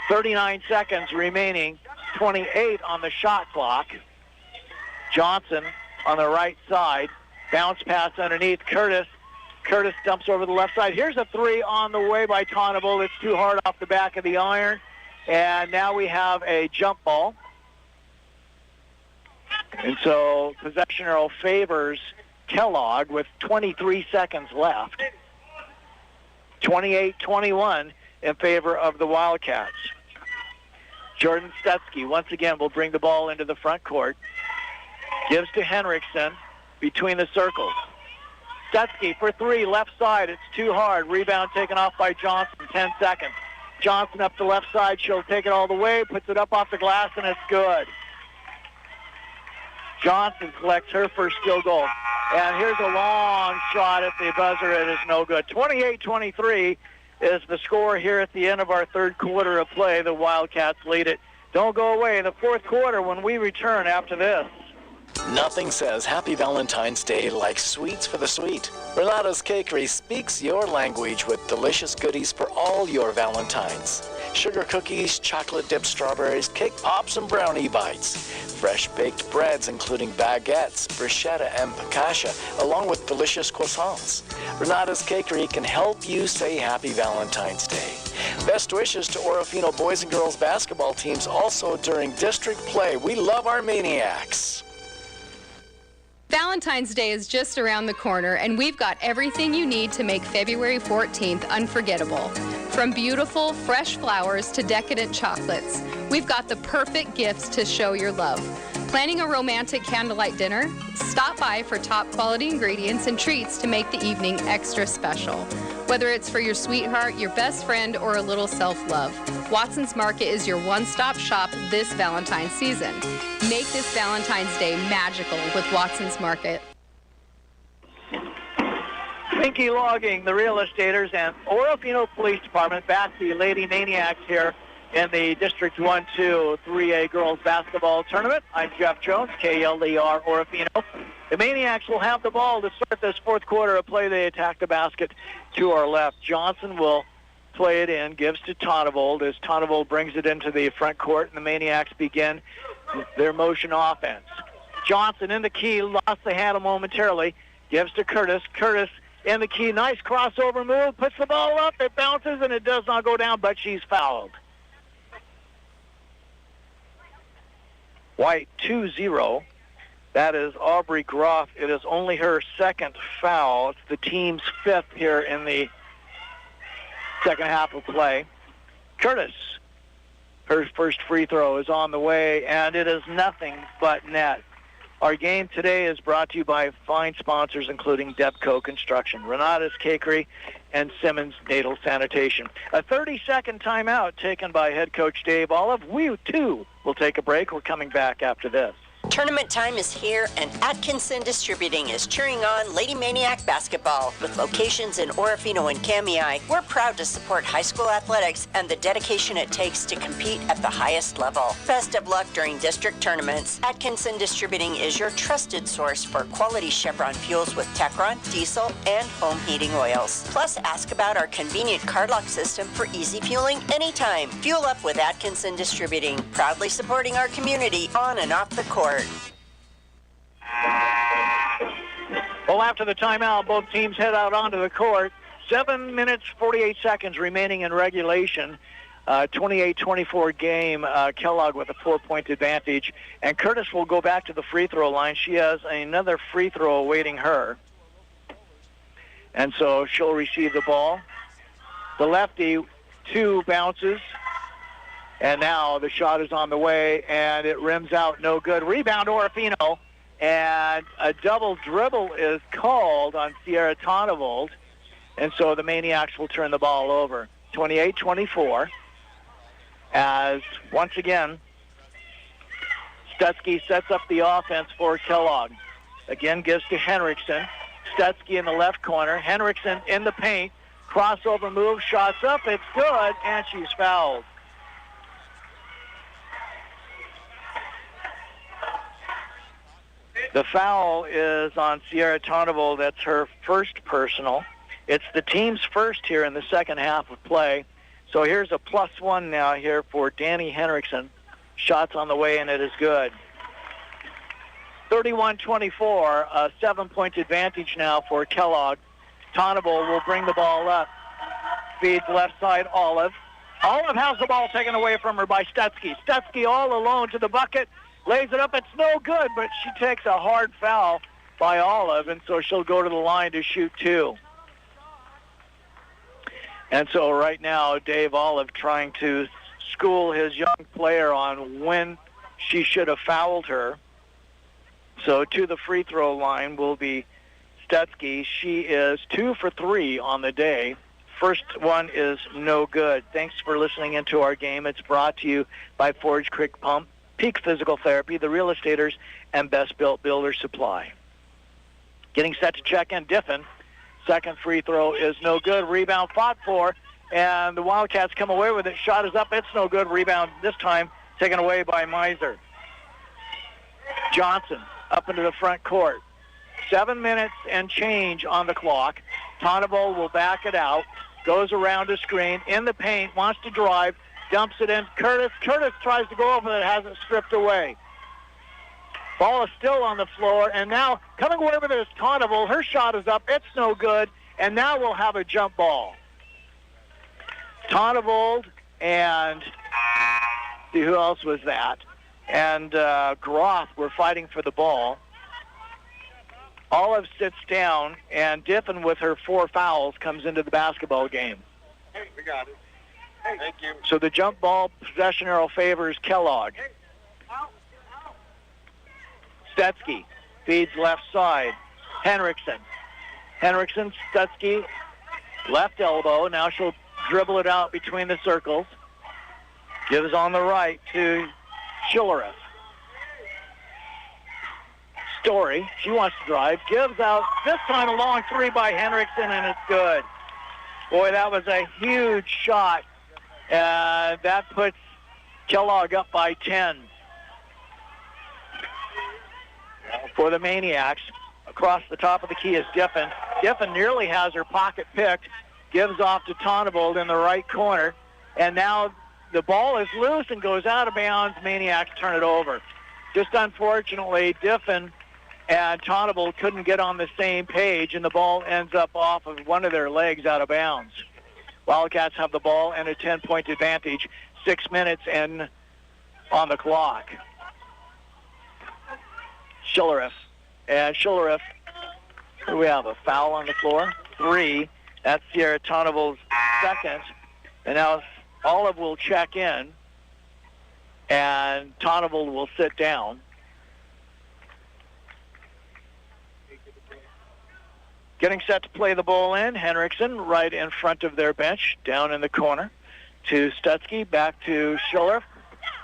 B: 39 seconds remaining, 28 on the shot clock. Johnson on the right side. Bounce pass underneath. Curtis dumps over the left side. Here's a three on the way by Tonnevold. It's too hard off the back of the iron. And now we have a jump ball. And so possession arrow favors Kellogg with 23 seconds left. 28-21 in favor of the Wildcats. Jordan Stutzky once again will bring the ball into the front court. Gives to Henriksen between the circles. Stutzky for three, left side. It's too hard. Rebound taken off by Johnson, 10 seconds. Johnson up the left side. She'll take it all the way, puts it up off the glass, and it's good. Johnson collects her first field goal. And here's a long shot at the buzzer. It is no good. 28-23 is the score here at the end of our third quarter of play. The Wildcats lead it. Don't go away. The fourth quarter when we return after this.
D: Nothing says Happy Valentine's Day like sweets for the sweet. Renata's Cakery speaks your language with delicious goodies for all your Valentines. Sugar cookies, chocolate-dipped strawberries, cake pops, and brownie bites. Fresh baked breads including baguettes, bruschetta, and focaccia, along with delicious croissants. Renata's Cakery can help you say Happy Valentine's Day. Best wishes to Orofino boys and girls basketball teams also during district play. We love our Maniacs.
J: Valentine's Day is just around the corner, and we've got everything you need to make February 14th unforgettable. From beautiful, fresh flowers to decadent chocolates, we've got the perfect gifts to show your love. Planning a romantic candlelight dinner? Stop by for top quality ingredients and treats to make the evening extra special. Whether it's for your sweetheart, your best friend, or a little self-love, Watson's Market is your one-stop shop this Valentine's season. Make this Valentine's Day magical with Watson's Market.
B: Pinky Logging, the Real Estaters, and Orofino Police Department back the Lady Maniacs here in the District 1-2 3A Girls Basketball Tournament. I'm Jeff Jones, KLER Orofino. The Maniacs will have the ball to start this fourth quarter of play. They attack the basket to our left. Johnson will play it in, gives to Tonnevold as Tonnevold brings it into the front court, and the Maniacs begin their motion offense. Johnson in the key, lost the handle momentarily, gives to Curtis. Curtis in the key, nice crossover move, puts the ball up, it bounces, and it does not go down, but she's fouled. White 2-0. That is Aubrey Groff. It is only her second foul. It's the team's fifth here in the second half of play. Curtis, her first free throw is on the way, and it is nothing but net. Our game today is brought to you by fine sponsors, including Debco Construction, Renata's Cakery, and Simmons Natal Sanitation. A 30-second timeout taken by head coach Dave Olive. We, too, will take a break. We're coming back after this.
C: Tournament time is here, and Atkinson Distributing is cheering on Lady Maniac basketball. With locations in Orofino and Kamei, we're proud to support high school athletics and the dedication it takes to compete at the highest level. Best of luck during district tournaments. Atkinson Distributing is your trusted source for quality Chevron fuels with Techron, diesel, and home heating oils. Plus, ask about our convenient card lock system for easy fueling anytime. Fuel up with Atkinson Distributing, proudly supporting our community on and off the court.
B: Well, after the timeout, both teams head out onto the court. 7 minutes, 48 seconds remaining in regulation. 28-24 game, Kellogg with a 4-point advantage. And Curtis will go back to the free throw line. She has another free throw awaiting her. And so she'll receive the ball. The lefty, 2 bounces. And now the shot is on the way, and it rims out, no good. Rebound, Orofino, and a double dribble is called on Sierra Tonnevold, and so the Maniacs will turn the ball over. 28-24, as once again, Stutzky sets up the offense for Kellogg. Again, gives to Henriksen. Stutzky in the left corner. Henriksen in the paint. Crossover move, shots up, it's good, and she's fouled. The foul is on Sierra Tonnevold. That's her first personal. It's the team's first here in the second half of play. So here's a +1 now here for Danny Henriksen. Shots on the way, and it is good. 31-24, a 7-point advantage now for Kellogg. Tonnevold will bring the ball up. Feeds left side, Olive. Olive has the ball taken away from her by Stutzky. Stutzky all alone to the bucket. Lays it up. It's no good, but she takes a hard foul by Olive, and so she'll go to the line to shoot 2. And so right now, Dave Olive trying to school his young player on when she should have fouled her. So to the free throw line will be Stutzky. She is 2 for 3 on the day. First one is no good. Thanks for listening into our game. It's brought to you by Forge Creek Pump, Peak Physical Therapy, The Real Estaters, and Best Built Builder Supply. Getting set to check in, Diffin. Second free throw is no good. Rebound fought for, and the Wildcats come away with it. Shot is up. It's no good. Rebound this time taken away by Miser. Johnson up into the front court. 7 minutes and change on the clock. Tonnevold will back it out. Goes around a screen. In the paint. Wants to drive. Dumps it in. Curtis tries to go over it. Has it stripped away. Ball is still on the floor. And now coming away with it is Tonnevold. Her shot is up. It's no good. And now we'll have a jump ball. Tonnevold and see who else was that. And Groth were fighting for the ball. Olive sits down, and Diffin, with her 4 fouls, comes into the basketball game.
K: Hey, we got it. Hey, thank you.
B: So the jump ball possession arrow favors Kellogg. Stutzky feeds left side. Henriksen, Stutzky, left elbow. Now she'll dribble it out between the circles. Gives on the right to Schillerup. Story, she wants to drive, gives out, this time a long 3 by Henriksen, and it's good. Boy, that was a huge shot. That puts Kellogg up by 10. For the Maniacs, across the top of the key is Diffin. Diffin nearly has her pocket picked, gives off to Tonnevold in the right corner, and now the ball is loose and goes out of bounds. Maniacs turn it over. Just unfortunately, Diffin and Tonnevold couldn't get on the same page, and the ball ends up off of one of their legs out of bounds. Wildcats have the ball and a 10-point advantage. 6 minutes and on the clock. Schillerup. And Schillerup, we have a foul on the floor. 3. That's Sierra Tonnevold's second. And now Olive will check in, and Tonnevold will sit down. Getting set to play the ball in, Henriksen right in front of their bench, down in the corner to Stutzky, back to Schillerup.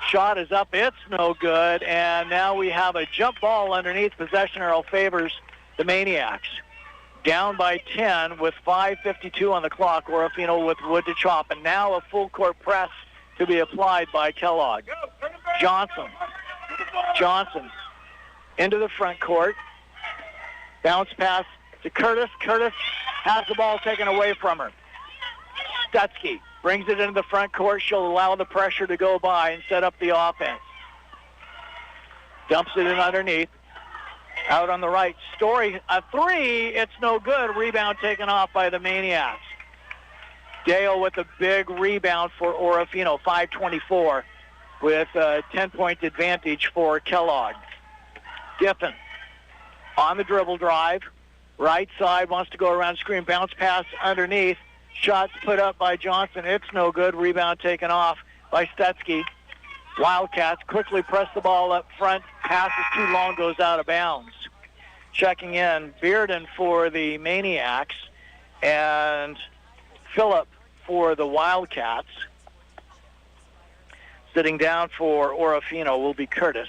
B: Shot is up, it's no good, and now we have a jump ball underneath. Possession arrow favors the Maniacs. Down by 10 with 5:52 on the clock. Orofino with wood to chop, and now a full court press to be applied by Kellogg. Johnson into the front court. Bounce pass to Curtis. Curtis has the ball taken away from her. Stutzky brings it into the front court. She'll allow the pressure to go by and set up the offense. Dumps it in underneath. Out on the right. Story, a 3. It's no good. Rebound taken off by the Maniacs. Dale with a big rebound for Orofino. 5:24 with a 10-point advantage for Kellogg. Diffin on the dribble drive. Right side, wants to go around screen. Bounce pass underneath. Shots put up by Johnson. It's no good. Rebound taken off by Stutzky. Wildcats quickly press the ball up front. Pass is too long, goes out of bounds. Checking in, Bearden for the Maniacs and Phillip for the Wildcats. Sitting down for Orofino will be Curtis.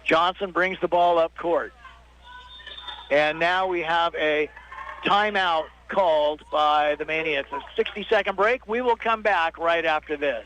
B: Johnson brings the ball up court. And now we have a timeout called by the Maniacs. A 60-second break. We will come back right after this.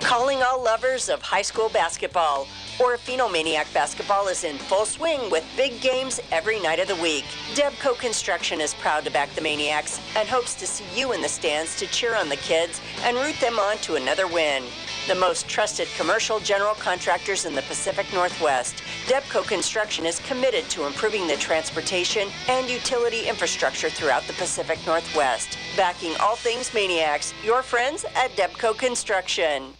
C: Calling all lovers of high school basketball. Orofino Maniac basketball is in full swing with big games every night of the week. Debco Construction is proud to back the Maniacs and hopes to see you in the stands to cheer on the kids and root them on to another win. The most trusted commercial general contractors in the Pacific Northwest, Debco Construction is committed to improving the transportation and utility infrastructure throughout the Pacific Northwest. Backing all things Maniacs, your friends at Debco Construction.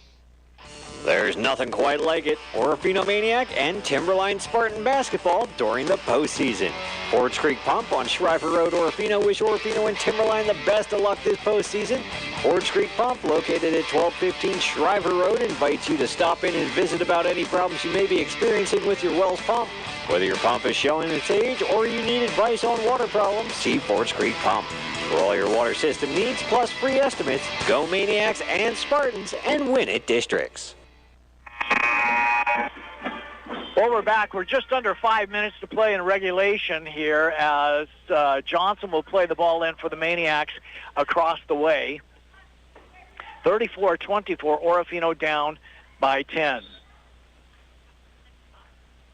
A: There's nothing quite like it. Orofino Maniac and Timberline Spartan basketball during the postseason. Forge Creek Pump on Shriver Road, Orofino. Wish Orofino and Timberline the best of luck this postseason. Forge Creek Pump, located at 1215 Shriver Road, invites you to stop in and visit about any problems you may be experiencing with your well's pump. Whether your pump is showing its age or you need advice on water problems, see Forge Creek Pump. For all your water system needs, plus free estimates, go Maniacs and Spartans and win at districts.
B: Well, we're back. We're just under 5 minutes to play in regulation here as Johnson will play the ball in for the Maniacs across the way. 34-24, Orofino down by 10.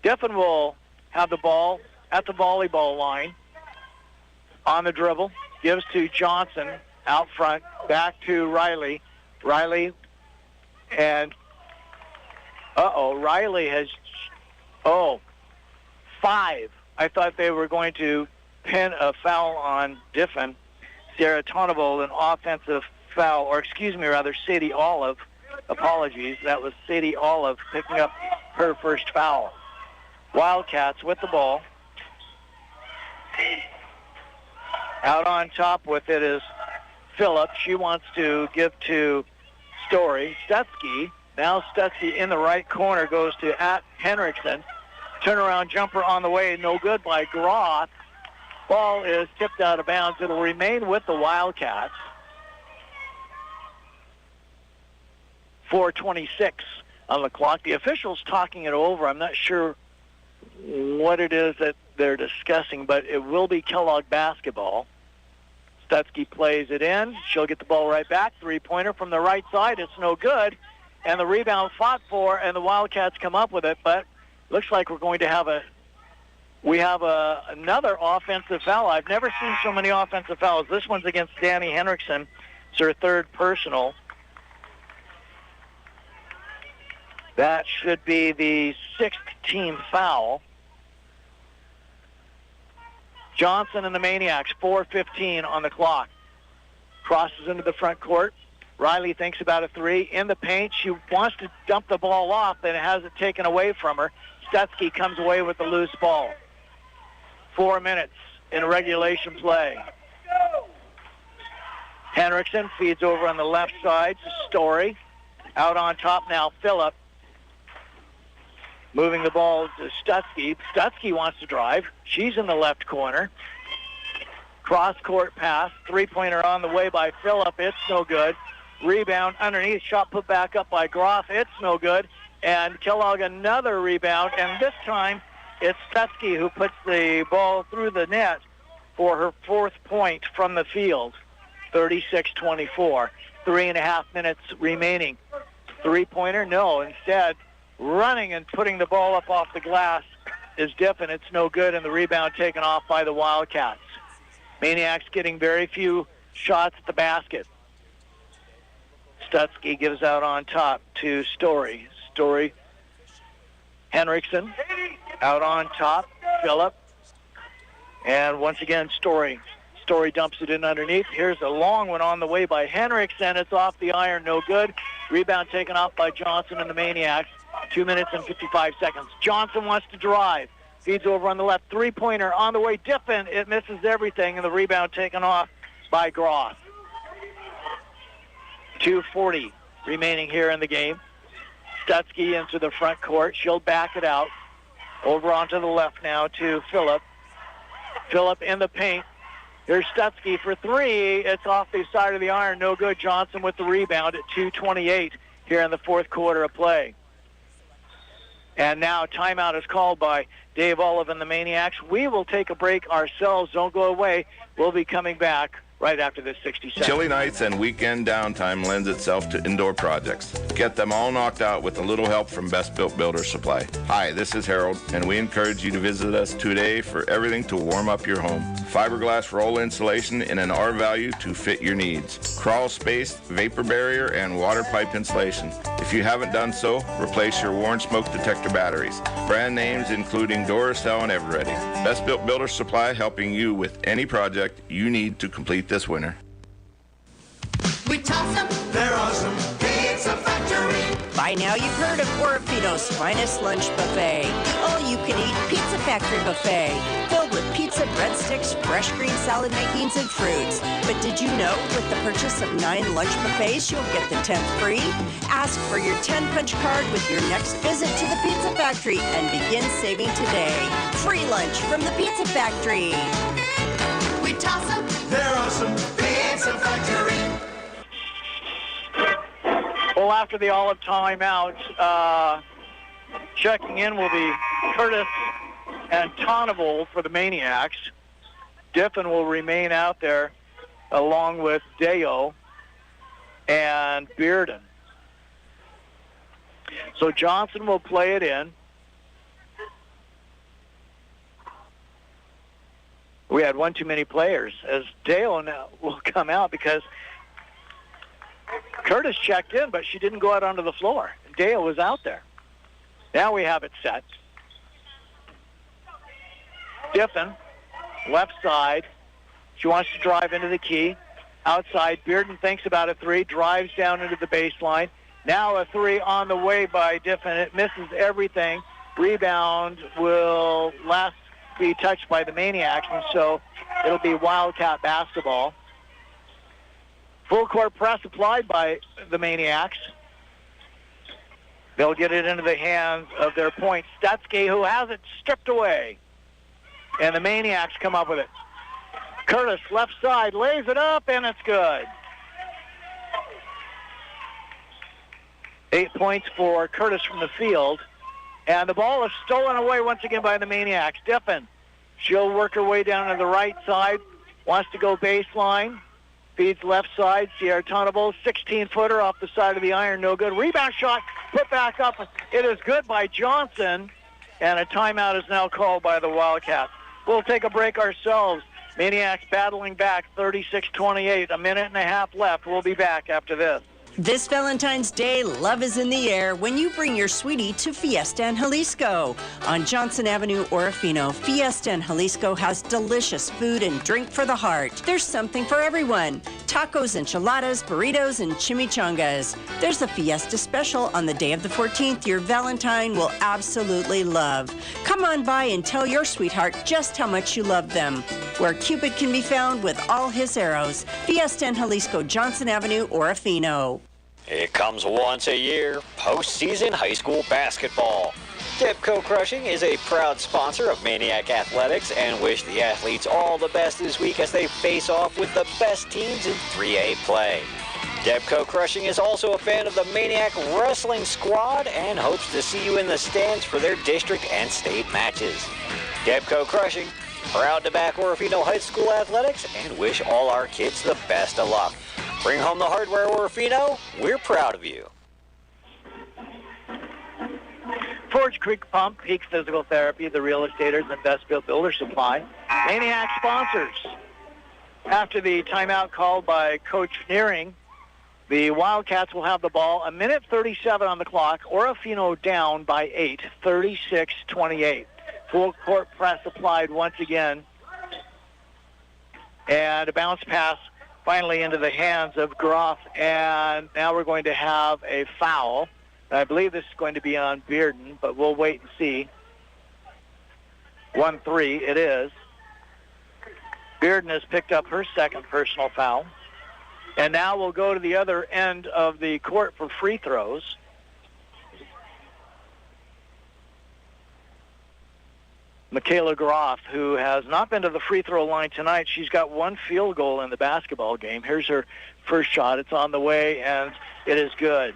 B: Diffin will have the ball at the volleyball line on the dribble. Gives to Johnson out front, back to Riley. Riley and, Riley has, 5. I thought they were going to pin a foul on Diffin. Sierra Tonable, an offensive foul, or Sadie Olive. Apologies, that was Sadie Olive picking up her first foul. Wildcats with the ball. Out on top with it is Phillip. She wants to give to Story. Stutzky. Now Stutzky in the right corner goes to Henriksen. Turnaround jumper on the way, no good by Groth. Ball is tipped out of bounds. It'll remain with the Wildcats. 4:26 on the clock. The officials talking it over. I'm not sure what it is that they're discussing, but it will be Kellogg basketball. Stutzky plays it in. She'll get the ball right back. Three-pointer from the right side. It's no good. And the rebound fought for, and the Wildcats come up with it, but looks like we're going to have another offensive foul. I've never seen so many offensive fouls. This one's against Danny Henriksen. It's her third personal. That should be the 6th team foul. Johnson and the Maniacs, 4:15 on the clock. Crosses into the front court. Riley thinks about a three. In the paint, she wants to dump the ball off, and it has it taken away from her. Stutzky comes away with the loose ball. 4 minutes in regulation play. Henriksen feeds over on the left side to Story. Out on top now, Phillip. Moving the ball to Stutzky. Stutzky wants to drive. She's in the left corner. Cross-court pass. Three-pointer on the way by Phillip. It's no good. Rebound underneath. Shot put back up by Groff. It's no good. And Kellogg another rebound. And this time it's Stutzky who puts the ball through the net for her 4th point from the field. 36-24. 3.5 minutes remaining. Three-pointer? No. Instead, running and putting the ball up off the glass is Diffin. It's no good, and the rebound taken off by the Wildcats. Maniacs getting very few shots at the basket. Stutzky gives out on top to Story. Story. Henriksen out on top. Phillip. And once again, Story. Story dumps it in underneath. Here's a long one on the way by Henriksen. It's off the iron. No good. Rebound taken off by Johnson and the Maniacs. 2 minutes and 55 seconds. Johnson wants to drive. Feeds over on the left. Three-pointer on the way. Diffin. It misses everything, and the rebound taken off by Groth. 2:40 remaining here in the game. Stutzky into the front court. She'll back it out. Over onto the left now to Phillip. Phillip in the paint. Here's Stutzky for three. It's off the side of the iron. No good. Johnson with the rebound at 2:28 here in the 4th quarter of play. And now timeout is called by Dave Olive and the Maniacs. We will take a break ourselves. Don't go away. We'll be coming back right after this 60 seconds.
M: Chilly nights and weekend downtime lends itself to indoor projects. Get them all knocked out with a little help from Best Built Builder Supply. Hi, this is Harold, and we encourage you to visit us today for everything to warm up your home. Fiberglass roll insulation in an R value to fit your needs. Crawl space, vapor barrier, and water pipe insulation. If you haven't done so, replace your worn smoke detector batteries. Brand names including Duracell and Eveready. Best Built Builder Supply, helping you with any project you need to complete this winter.
H: We toss them, they're awesome. Pizza Factory.
L: By now you've heard of Orofino's finest lunch buffet. The all-you-can-eat Pizza Factory buffet, filled with pizza, sticks, fresh green salad makings, and fruits. But did you know with the purchase of 9 lunch buffets, you'll get the 10th free? Ask for your 10-punch card with your next visit to the Pizza Factory and begin saving today. Free lunch from the Pizza Factory.
H: We toss them. They're awesome. Pizza Factory.
B: Well, after the olive timeout, checking in will be Curtis and Tonneval for the Maniacs. Diffin will remain out there along with Deo and Bearden. So Johnson will play it in. We had one too many players, as Deo now will come out because Curtis checked in, but she didn't go out onto the floor. Deo was out there. Now we have it set. Diffin, left side. She wants to drive into the key. Outside, Bearden thinks about a 3, drives down into the baseline. Now a 3 on the way by Diffin. It misses everything. Rebound will be touched by the Maniacs, and so it'll be Wildcat basketball. Full court press applied by the Maniacs. They'll get it into the hands of their point, Stutsky, who has it stripped away. And the Maniacs come up with it. Curtis, left side, lays it up, and it's good. 8 points for Curtis from the field. And the ball is stolen away once again by the Maniacs. Diffin, she'll work her way down to the right side, wants to go baseline. Feeds left side, Sierra Tonneval, 16-footer off the side of the iron, no good. Rebound shot, put back up. It is good by Johnson, and a timeout is now called by the Wildcats. We'll take a break ourselves. Maniacs battling back, 36-28, a minute and a half left. We'll be back after this.
L: This Valentine's Day, love is in the air when you bring your sweetie to Fiesta and Jalisco. On Johnson Avenue, Orofino, Fiesta and Jalisco has delicious food and drink for the heart. There's something for everyone. Tacos, enchiladas, burritos, and chimichangas. There's a Fiesta special on the day of the 14th your Valentine will absolutely love. Come on by and tell your sweetheart just how much you love them. Where Cupid can be found with all his arrows. Fiesta and Jalisco, Johnson Avenue, Orofino.
A: It comes once a year, postseason high school basketball. Depco Crushing is a proud sponsor of Maniac Athletics and wish the athletes all the best this week as they face off with the best teams in 3A play. Depco Crushing is also a fan of the Maniac Wrestling Squad and hopes to see you in the stands for their district and state matches. Depco Crushing, proud to back Orofino High School athletics and wish all our kids the best of luck. Bring home the hardware, Orofino. We're proud of you.
B: Forge Creek Pump, Peak Physical Therapy, the Real Estaters, and Best Built Builder Supply. Maniac sponsors. After the timeout called by Coach Nearing, the Wildcats will have the ball. A minute 37 on the clock. Orofino down by 8, 36-28. Full court press applied once again. And a bounce pass finally into the hands of Groff, and now we're going to have a foul. I believe this is going to be on Bearden, but we'll wait and see. 1-3, it is. Bearden has picked up her second personal foul. And now we'll go to the other end of the court for free throws. Michaela Groff, who has not been to the free throw line tonight. She's got one field goal in the basketball game. Here's her first shot. It's on the way, and it is good.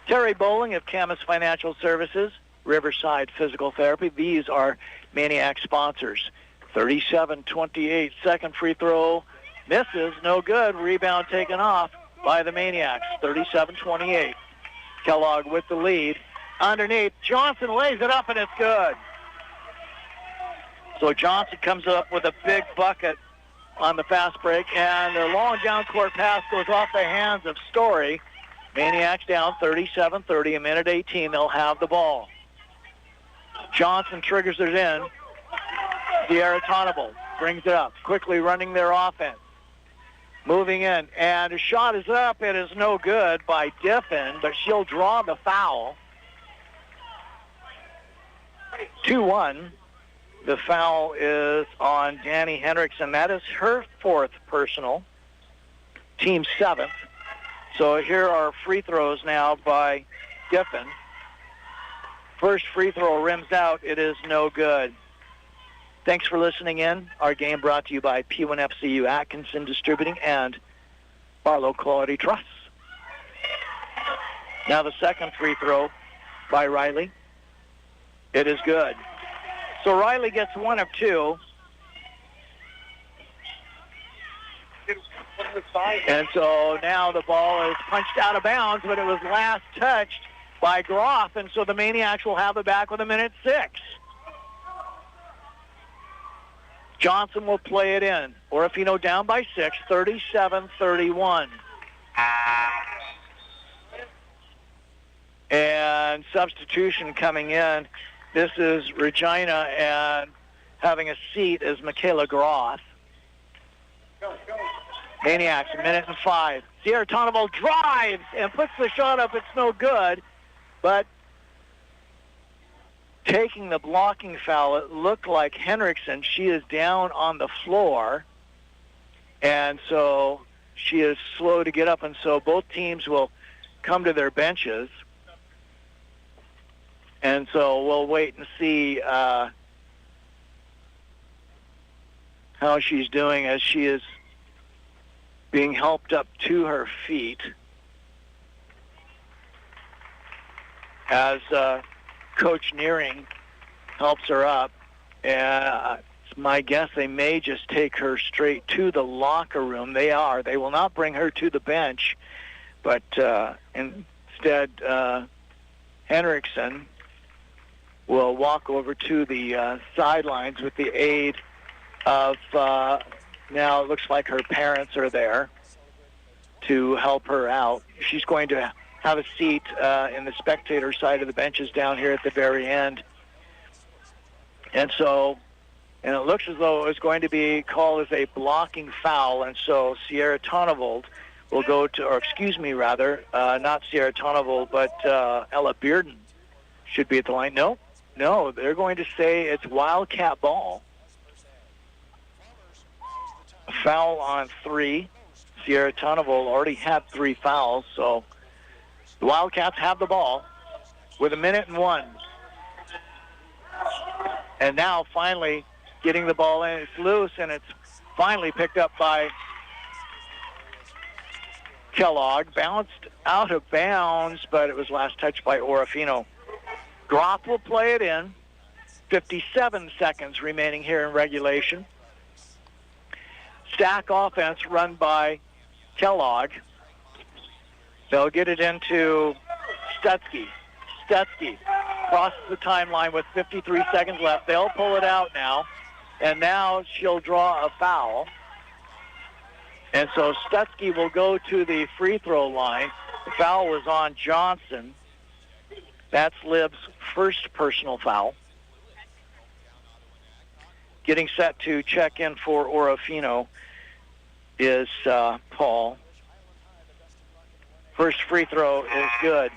B: Terry Bowling of Camas Financial Services, Riverside Physical Therapy. These are Maniac sponsors. 37-28, second free throw. Misses, no good. Rebound taken off by the Maniacs. 37-28. Kellogg with the lead. Underneath, Johnson lays it up, and it's good. So Johnson comes up with a big bucket on the fast break, and the long down court pass goes off the hands of Story. Maniacs down 37-30, a minute 18. They'll have the ball. Johnson triggers it in. Sierra Tonneval brings it up, quickly running their offense. Moving in, and a shot is up. It is no good by Diffin, but she'll draw the foul. 2-1. the foul is on Danny Hendrickson. That is her 4th personal, team 7th. So here are free throws now by Giffen. First free throw rims out. It is no good. Thanks for listening in. Our game brought to you by P1FCU Atkinson Distributing and Barlow Quality Trusts. Now the second free throw by Riley. It is good. So Riley gets 1 of 2. And so now the ball is punched out of bounds, but it was last touched by Groff, and so the Maniacs will have it back with 1:06. Johnson will play it in. Orofino down by 6, 37-31. And substitution coming in. This is Regina, and having a seat is Michaela Groff. Maniacs, 1:05. Sierra Tonneval drives and puts the shot up. It's no good. But taking the blocking foul, it looked like Henriksen. She is down on the floor. And so she is slow to get up. And so both teams will come to their benches. And so we'll wait and see how she's doing as she is being helped up to her feet. As Coach Nearing helps her up. It's my guess they may just take her straight to the locker room. They are. They will not bring her to the bench. But instead, Henriksen will walk over to the sidelines with the aid of, now it looks like her parents are there to help her out. She's going to have a seat in the spectator side of the benches down here at the very end. And it looks as though it was going to be called as a blocking foul, and so Sierra Tonnevold will go to, or excuse me rather, not Sierra Tonnevold, but Ella Bearden should be at the line. No, they're going to say it's Wildcat ball. A foul on 3. Sierra Tonnevold already had 3 fouls, so the Wildcats have the ball with 1:01. And now finally getting the ball in. It's loose, and it's finally picked up by Kellogg. Bounced out of bounds, but it was last touched by Orofino. Groff will play it in. 57 seconds remaining here in regulation. Stack offense run by Kellogg. They'll get it into Stutzky. Stutzky crosses the timeline with 53 seconds left. They'll pull it out now. And now she'll draw a foul. And so Stutzky will go to the free throw line. The foul was on Johnson. That's Lib's first personal foul. Getting set to check in for Orofino is Paul. First free throw is good.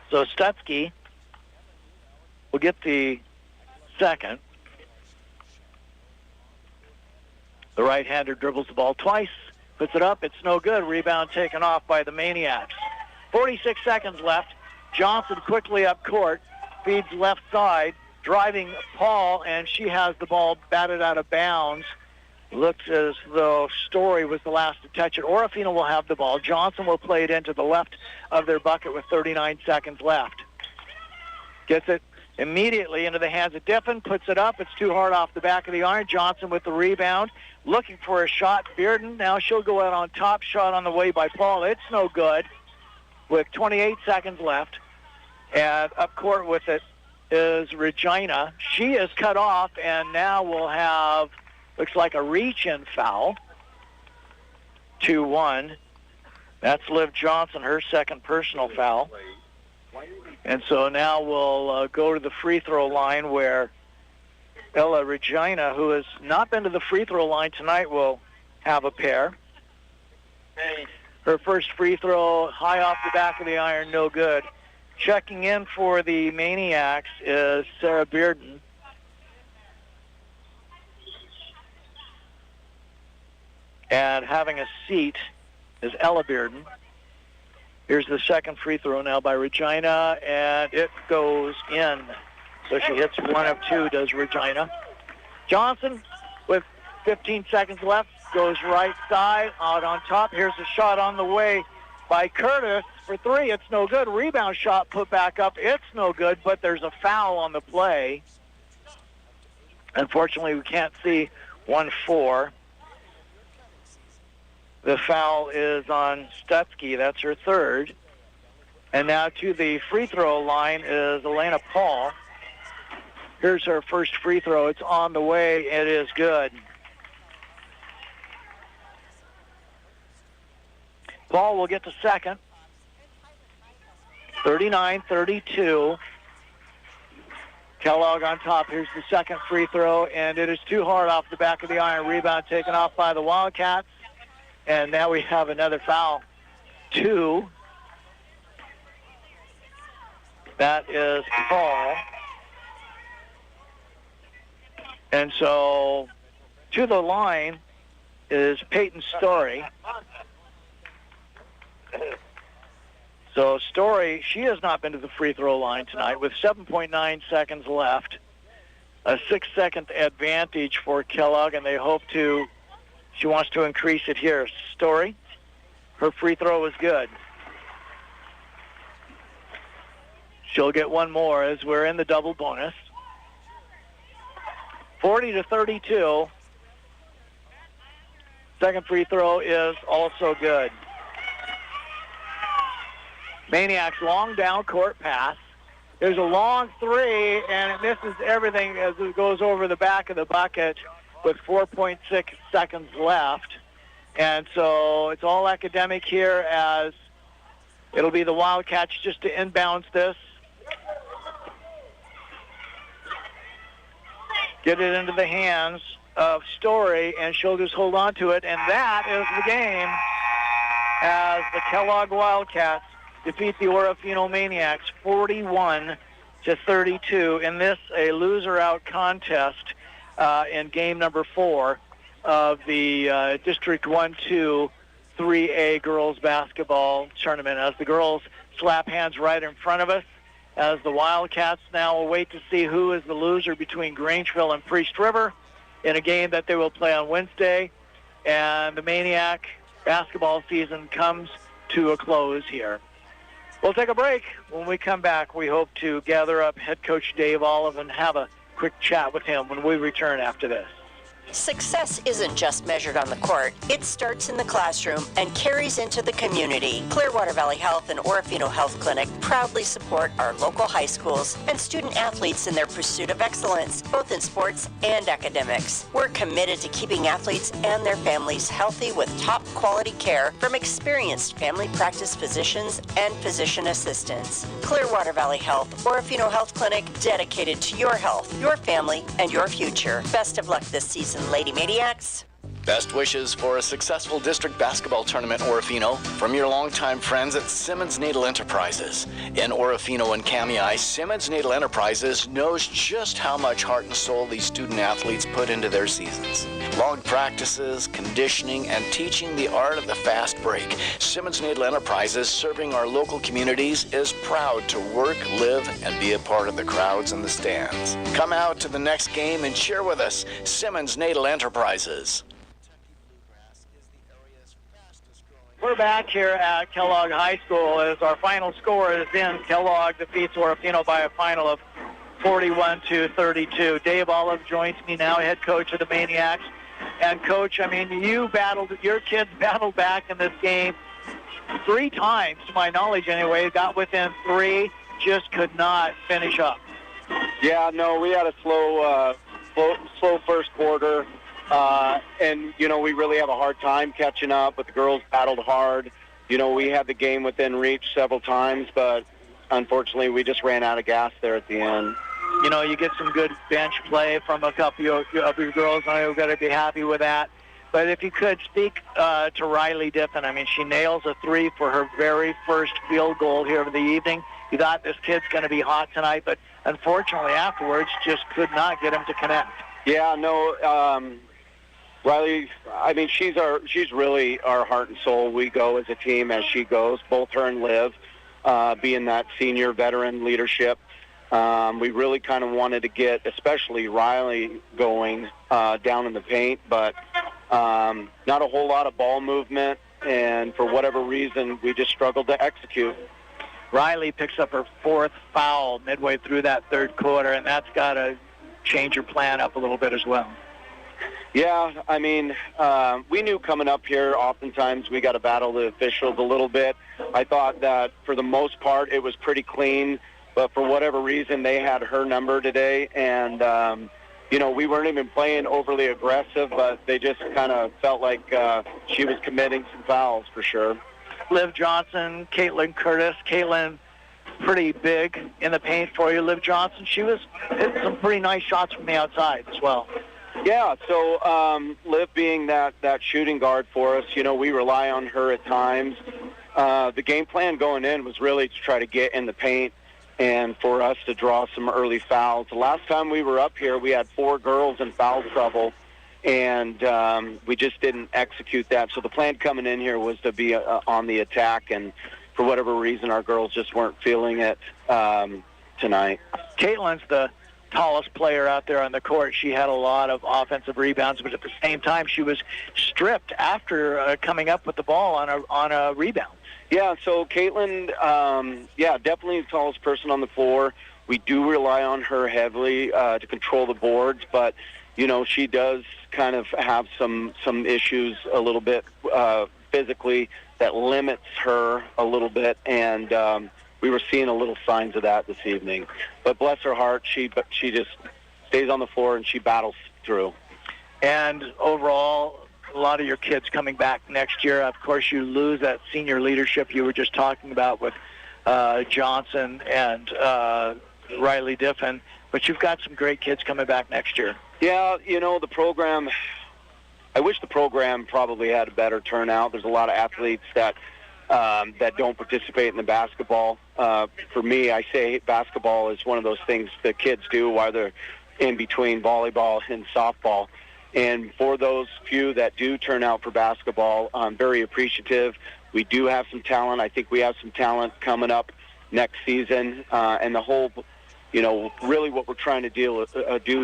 B: So Stutzky will get the second. The right-hander dribbles the ball twice, puts it up. It's no good. Rebound taken off by the Maniacs. 46 seconds left. Johnson quickly up court, feeds left side, driving Paul, and she has the ball batted out of bounds. Looks as though Story was the last to touch it. Orofino will have the ball. Johnson will play it into the left of their bucket with 39 seconds left. Gets it immediately into the hands of Diffin, puts it up. It's too hard off the back of the iron. Johnson with the rebound, looking for a shot. Bearden, now she'll go out on top. Shot on the way by Paul. It's no good with 28 seconds left. And up court with it is Regina. She is cut off, and now we'll have, looks like a reach-in foul. 2-1. That's Liv Johnson, her second personal foul. And so now we'll go to the free throw line where Ella Regina, who has not been to the free throw line tonight, will have a pair. Her first free throw, high off the back of the iron, no good. Checking in for the Maniacs is Sarah Bearden. And having a seat is Ella Bearden. Here's the second free throw now by Regina, and it goes in. So she hits one of two, does Regina. Johnson, with 15 seconds left, goes right side, out on top. Here's a shot on the way by Curtis for three. It's no good. Rebound shot put back up. It's no good, but there's a foul on the play. Unfortunately, we can't see 1-4. The foul is on Stutzky. That's her third. And now to the free throw line is Elena Paul. Here's her first free throw. It's on the way. It is good. Paul will get to second. 39-32. Kellogg on top. Here's the second free throw, and it is too hard off the back of the iron. Rebound taken off by the Wildcats. And now we have another foul. 2. That is Paul. And so to the line is Peyton Story. So Story, she has not been to the free throw line tonight with 7.9 seconds left. A 6-second advantage for Kellogg, and they hope to, she wants to increase it here. Story, her free throw is good. She'll get one more as we're in the double bonus. 40-32. Second free throw is also good. Maniacs long down court pass. There's a long three, and it misses everything as it goes over the back of the bucket with 4.6 seconds left. And so it's all academic here as it'll be the Wildcats just to inbounds this. Get it into the hands of Story, and she'll just hold on to it. And that is the game as the Kellogg Wildcats defeat the Orofino Maniacs 41-32 in this a loser-out contest in game number 4 of the District 1-2 3A girls basketball tournament. As the girls slap hands right in front of us, as the Wildcats now will wait to see who is the loser between Grangeville and Priest River in a game that they will play on Wednesday. And the Maniac basketball season comes to a close here. We'll take a break. When we come back, we hope to gather up head coach Dave Olive and have a quick chat with him when we return after this.
C: Success isn't just measured on the court. It starts in the classroom and carries into the community. Clearwater Valley Health and Orofino Health Clinic proudly support our local high schools and student athletes in their pursuit of excellence, both in sports and academics. We're committed to keeping athletes and their families healthy with top quality care from experienced family practice physicians and physician assistants. Clearwater Valley Health, Orofino Health Clinic, dedicated to your health, your family, and your future. Best of luck this season, Lady Maniacs.
D: Best wishes for a successful district basketball tournament, Orofino, from your longtime friends at Simmons Natal Enterprises. In Orofino and Kamei, Simmons Natal Enterprises knows just how much heart and soul these student athletes put into their seasons. Long practices, conditioning, and teaching the art of the fast break. Simmons Natal Enterprises, serving our local communities, is proud to work, live, and be a part of the crowds in the stands. Come out to the next game and cheer with us, Simmons Natal Enterprises.
B: We're back here at Kellogg High School as our final score is in. Kellogg defeats Orofino by a final of 41-32. Dave Olive joins me now, head coach of the Maniacs. And Coach, I mean, your kids battled back in this game 3 times, to my knowledge anyway. Got within 3, just could not finish up.
K: Yeah, no, we had a slow first quarter. And, you know, we really have a hard time catching up, but the girls battled hard. You know, we had the game within reach several times, but unfortunately we just ran out of gas there at the end.
B: You know, you get some good bench play from a couple of your girls, and I've got to be happy with that. But if you could speak to Riley Diffin, I mean, she nails a 3 for her very first field goal here of the evening. You thought this kid's going to be hot tonight, but unfortunately afterwards just could not get him to connect.
K: Yeah, no, Riley, I mean, she's really our heart and soul. We go as a team as she goes, both her and Liv, being that senior veteran leadership. We really kind of wanted to get, especially Riley, going down in the paint, but not a whole lot of ball movement, and for whatever reason, we just struggled to execute.
B: Riley picks up her 4th foul midway through that 3rd quarter, and that's got to change your plan up a little bit as well.
K: Yeah, I mean, we knew coming up here, oftentimes we got to battle the officials a little bit. I thought that for the most part it was pretty clean, but for whatever reason they had her number today, and we weren't even playing overly aggressive, but they just kind of felt like she was committing some fouls for sure.
B: Liv Johnson, Caitlin Curtis. Caitlin, pretty big in the paint for you. Liv Johnson, she was hitting some pretty nice shots from the outside as well.
K: Yeah, so Liv being that shooting guard for us, we rely on her at times. The game plan going in was really to try to get in the paint and for us to draw some early fouls. The last time we were up here, we had 4 girls in foul trouble, and we just didn't execute that. So the plan coming in here was to be on the attack, and for whatever reason, our girls just weren't feeling it tonight.
B: Caitlin's the tallest player out there on the court. She had a lot of offensive rebounds, but at the same time, she was stripped after coming up with the ball on a rebound.
K: Yeah, so Caitlin, definitely the tallest person on the floor. We do rely on her heavily to control the boards, but she does kind of have some issues a little bit physically that limits her a little bit, and we were seeing a little signs of that this evening. But bless her heart, she just stays on the floor and she battles through.
B: And overall, a lot of your kids coming back next year. Of course, you lose that senior leadership you were just talking about with Johnson and Riley Diffin, but you've got some great kids coming back next year.
K: Yeah, the program, I wish the program probably had a better turnout. There's a lot of athletes that don't participate in the basketball. For me, I say basketball is one of those things the kids do while they're in between volleyball and softball. And for those few that do turn out for basketball, I'm very appreciative. We do have some talent. I think we have some talent coming up next season. And the whole, really what we're trying to do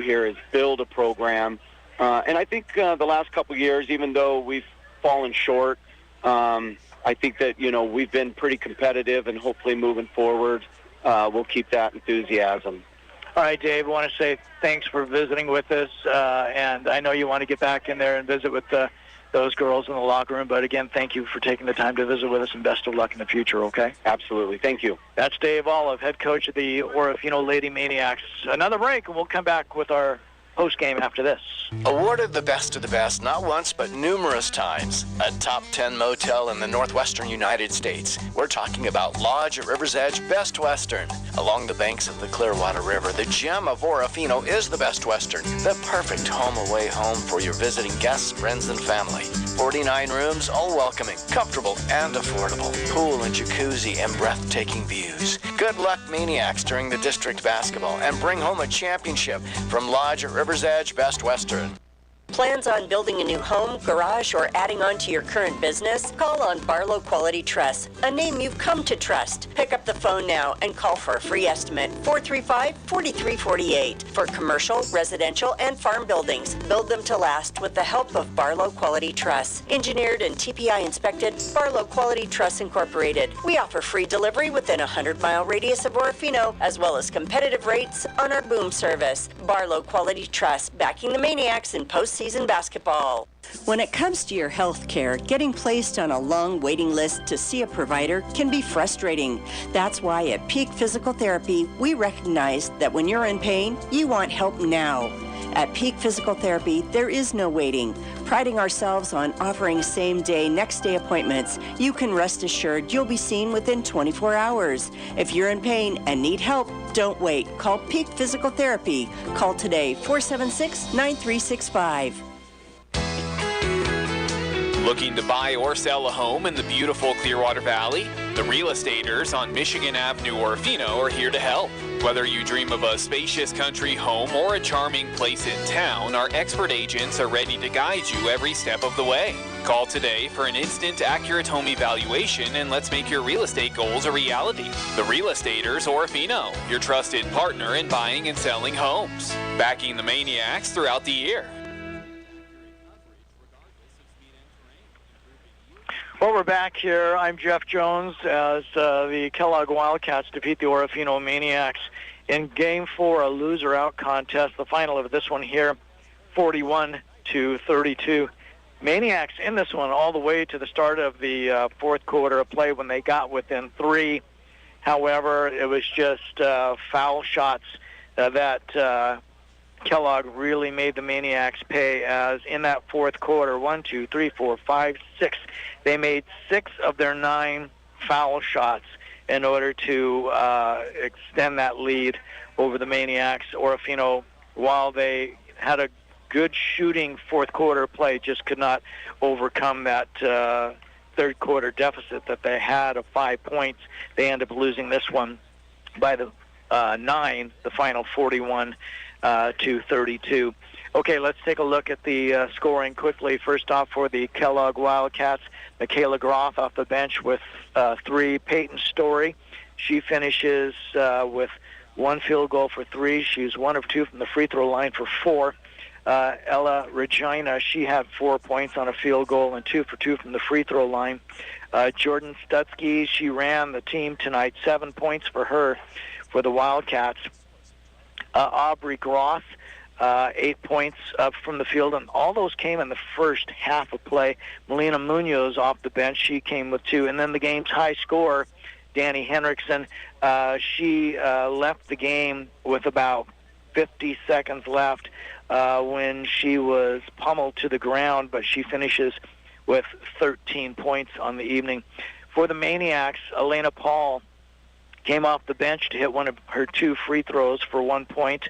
K: here is build a program. And I think the last couple of years, even though we've fallen short, I think that, we've been pretty competitive, and hopefully moving forward, we'll keep that enthusiasm.
B: All right, Dave, I want to say thanks for visiting with us, and I know you want to get back in there and visit with those girls in the locker room, but again, thank you for taking the time to visit with us, and best of luck in the future, okay?
K: Absolutely. Thank you.
B: That's Dave Olive, head coach of the Orofino Lady Maniacs. Another break, and we'll come back with our post-game after this.
D: Awarded the best of the best not once but numerous times. A top 10 motel in the northwestern United States. We're talking about Lodge at River's Edge Best Western. Along the banks of the Clearwater River, the gem of Orofino is the Best Western. The perfect home-away home for your visiting guests, friends, and family. 49 rooms, all welcoming, comfortable, and affordable. Pool and jacuzzi and breathtaking views. Good luck, Maniacs, during the district basketball, and bring home a championship from Lodge at River's Edge Best Western.
C: Plans on building a new home, garage, or adding on to your current business? Call on Barlow Quality Truss, a name you've come to trust. Pick up the phone now and call for a free estimate, 435-4348. For commercial, residential, and farm buildings, build them to last with the help of Barlow Quality Truss. Engineered and TPI inspected, Barlow Quality Truss Incorporated. We offer free delivery within a 100-mile radius of Orofino, as well as competitive rates on our boom service. Barlow Quality Truss, backing the Maniacs in postseason basketball.
L: When it comes to your health care, getting placed on a long waiting list to see a provider can be frustrating. That's why at Peak Physical Therapy, we recognize that when you're in pain, you want help now. At Peak Physical Therapy, there is no waiting. Priding ourselves on offering same-day, next-day appointments, you can rest assured you'll be seen within 24 hours. If you're in pain and need help, don't wait. Call Peak Physical Therapy. Call today, 476-9365.
I: Looking to buy or sell a home in the beautiful Clearwater Valley? The Real Estaters on Michigan Avenue, Orofino are here to help. Whether you dream of a spacious country home or a charming place in town, our expert agents are ready to guide you every step of the way. Call today for an instant, accurate home evaluation, and let's make your real estate goals a reality. The Real Estaters Orofino, your trusted partner in buying and selling homes, backing the Maniacs throughout the year.
B: Well, we're back here. I'm Jeff Jones as the Kellogg Wildcats defeat the Orofino Maniacs in Game 4, a loser-out contest. The final of this one here, 41-32. Maniacs in this one all the way to the start of the fourth quarter of play when they got within 3. However, it was just foul shots that Kellogg really made the Maniacs pay, as in that fourth quarter, 1, 2, 3, 4, 5, 6, they made 6 of their 9 foul shots in order to extend that lead over the Maniacs. Orofino, while they had a good shooting fourth quarter play, just could not overcome that third quarter deficit that they had of 5 points. They ended up losing this one by the 9, the final 41-32. Okay, let's take a look at the scoring quickly. First off, for the Kellogg Wildcats, Michaela Groff off the bench with 3. Peyton Story, she finishes with 1 field goal for 3. She's 1 of 2 from the free throw line for 4. Ella Regina, she had 4 points on a field goal and 2 for 2 from the free throw line. Jordan Stutzky, she ran the team tonight, 7 points for her for the Wildcats. Aubrey Gross, 8 points from the field, and all those came in the first half of play. Melina Munoz off the bench, she came with 2. And then the game's high scorer, Danny Henriksen, she left the game with about 50 seconds left when she was pummeled to the ground, but she finishes with 13 points on the evening. For the Maniacs, Elena Paul came off the bench to hit one of her 2 free throws for 1 point.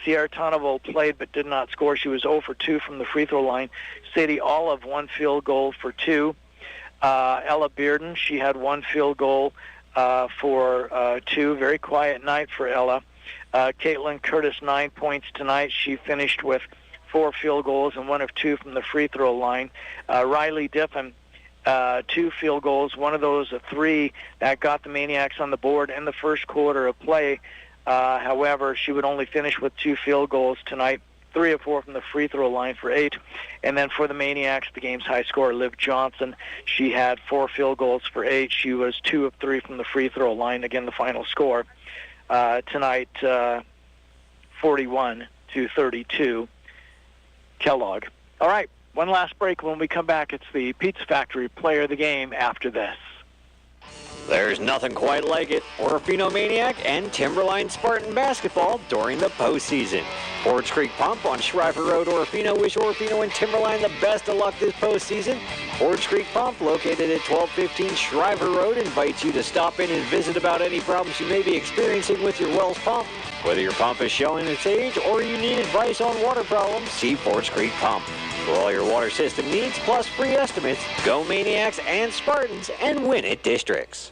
B: Sierra Tonovo played but did not score. She was 0 for 2 from the free throw line. Sadie Olive, 1 field goal for 2. Ella Bearden, she had 1 field goal for 2. Very quiet night for Ella. Caitlin Curtis, 9 points tonight. She finished with 4 field goals and 1 of 2 from the free throw line. Riley Diffin, 2 field goals, one of those a 3 that got the Maniacs on the board in the first quarter of play. However, she would only finish with 2 field goals tonight, 3 of 4 from the free throw line for 8. And then for the Maniacs, the game's high scorer, Liv Johnson, she had 4 field goals for 8. She was 2 of 3 from the free throw line. Again, the final score tonight, 41-32, Kellogg. All right, one last break. When we come back, it's the Pizza Factory player of the game after this.
A: There's nothing quite like it. Orofino Maniac and Timberline Spartan basketball during the postseason. Forge Creek Pump on Shriver Road, Orofino. Wish Orofino and Timberline the best of luck this postseason. Forge Creek Pump, located at 1215 Shriver Road, invites you to stop in and visit about any problems you may be experiencing with your Wells pump. Whether your pump is showing its age or you need advice on water problems, see Forge Creek Pump. For all your water system needs, plus free estimates, go Maniacs and Spartans and win it districts.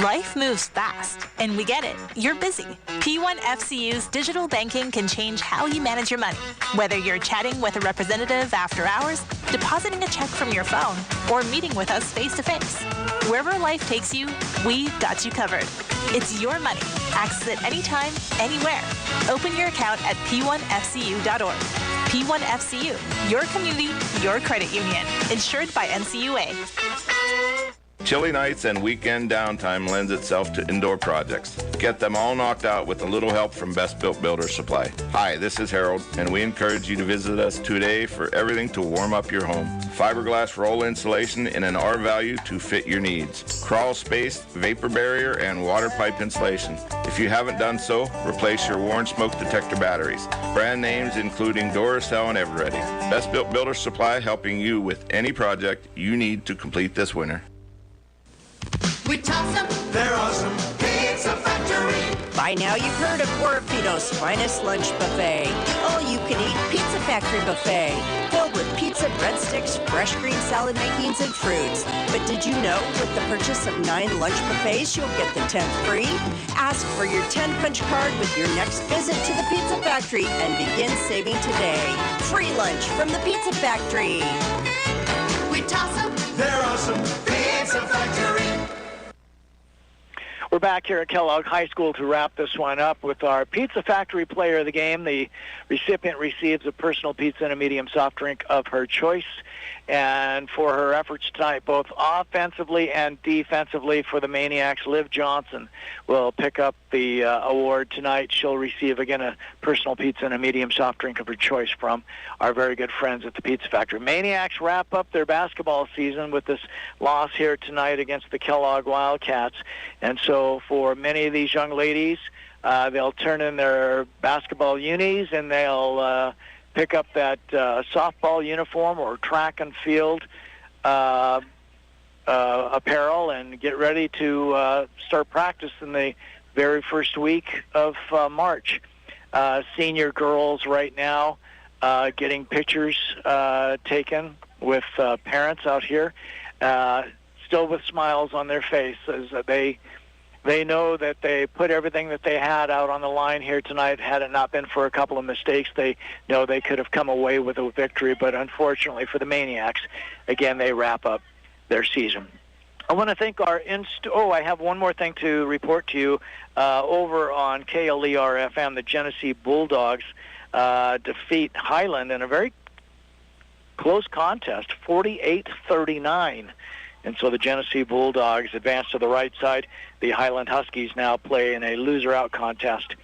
G: Life moves fast, and we get it. You're busy. P1FCU's digital banking can change how you manage your money. Whether you're chatting with a representative after hours, depositing a check from your phone, or meeting with us face-to-face. Wherever life takes you, we've got you covered. It's your money. Access it anytime, anywhere. Open your account at p1fcu.org. P1FCU, your community, your credit union. Insured by NCUA.
M: Chilly nights and weekend downtime lends itself to indoor projects. Get them all knocked out with a little help from Best Built Builder Supply. Hi, this is Harold, and we encourage you to visit us today for everything to warm up your home. Fiberglass roll insulation in an R value to fit your needs. Crawl space, vapor barrier, and water pipe insulation. If you haven't done so, replace your worn smoke detector batteries. Brand names including Duracell and Everready. Best Built Builder Supply, helping you with any project you need to complete this winter.
H: We toss them, they're awesome. Pizza Factory.
L: By now you've heard of Orofino's finest lunch buffet. All-you-can-eat Pizza Factory buffet, filled with pizza, breadsticks, fresh green salad makings, and fruits. But did you know with the purchase of 9 lunch buffets, you'll get the 10th free? Ask for your 10 punch card with your next visit to the Pizza Factory and begin saving today. Free lunch from the Pizza Factory.
H: We toss them. They're awesome. Pizza Factory.
B: We're back here at Kellogg High School to wrap this one up with our Pizza Factory player of the game. The recipient receives a personal pizza and a medium soft drink of her choice. And for her efforts tonight, both offensively and defensively for the Maniacs, Liv Johnson will pick up the award tonight. She'll receive, again, a personal pizza and a medium soft drink of her choice from our very good friends at the Pizza Factory. Maniacs wrap up their basketball season with this loss here tonight against the Kellogg Wildcats. And so for many of these young ladies, they'll turn in their basketball unis and they'll pick up that softball uniform or track and field apparel and get ready to start practice in the very first week of March. Senior girls right now getting pictures taken with parents out here, still with smiles on their faces. They know that they put everything that they had out on the line here tonight. Had it not been for a couple of mistakes, they know they could have come away with a victory. But unfortunately for the Maniacs, again, they wrap up their season. I want to thank our I have one more thing to report to you. Over on KLER-FM, the Genesee Bulldogs defeat Highland in a very close contest, 48-39. And so the Genesee Bulldogs advance to the right side. The Highland Huskies now play in a loser-out contest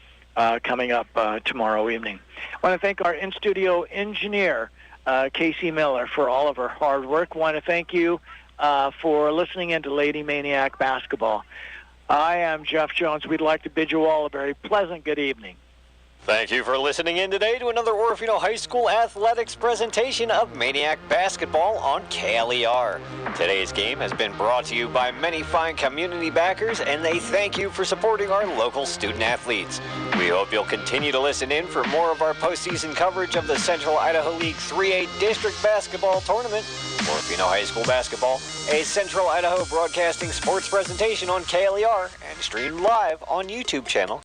B: coming up tomorrow evening. I want to thank our in-studio engineer, Casey Miller, for all of her hard work. I want to thank you for listening in to Lady Maniac Basketball. I am Jeff Jones. We'd like to bid you all a very pleasant good evening.
A: Thank you for listening in today to another Orofino High School athletics presentation of Maniac Basketball on KLER. Today's game has been brought to you by many fine community backers, and they thank you for supporting our local student athletes. We hope you'll continue to listen in for more of our postseason coverage of the Central Idaho League 3A District Basketball Tournament. Orofino High School Basketball, a Central Idaho Broadcasting sports presentation on KLER and streamed live on YouTube channel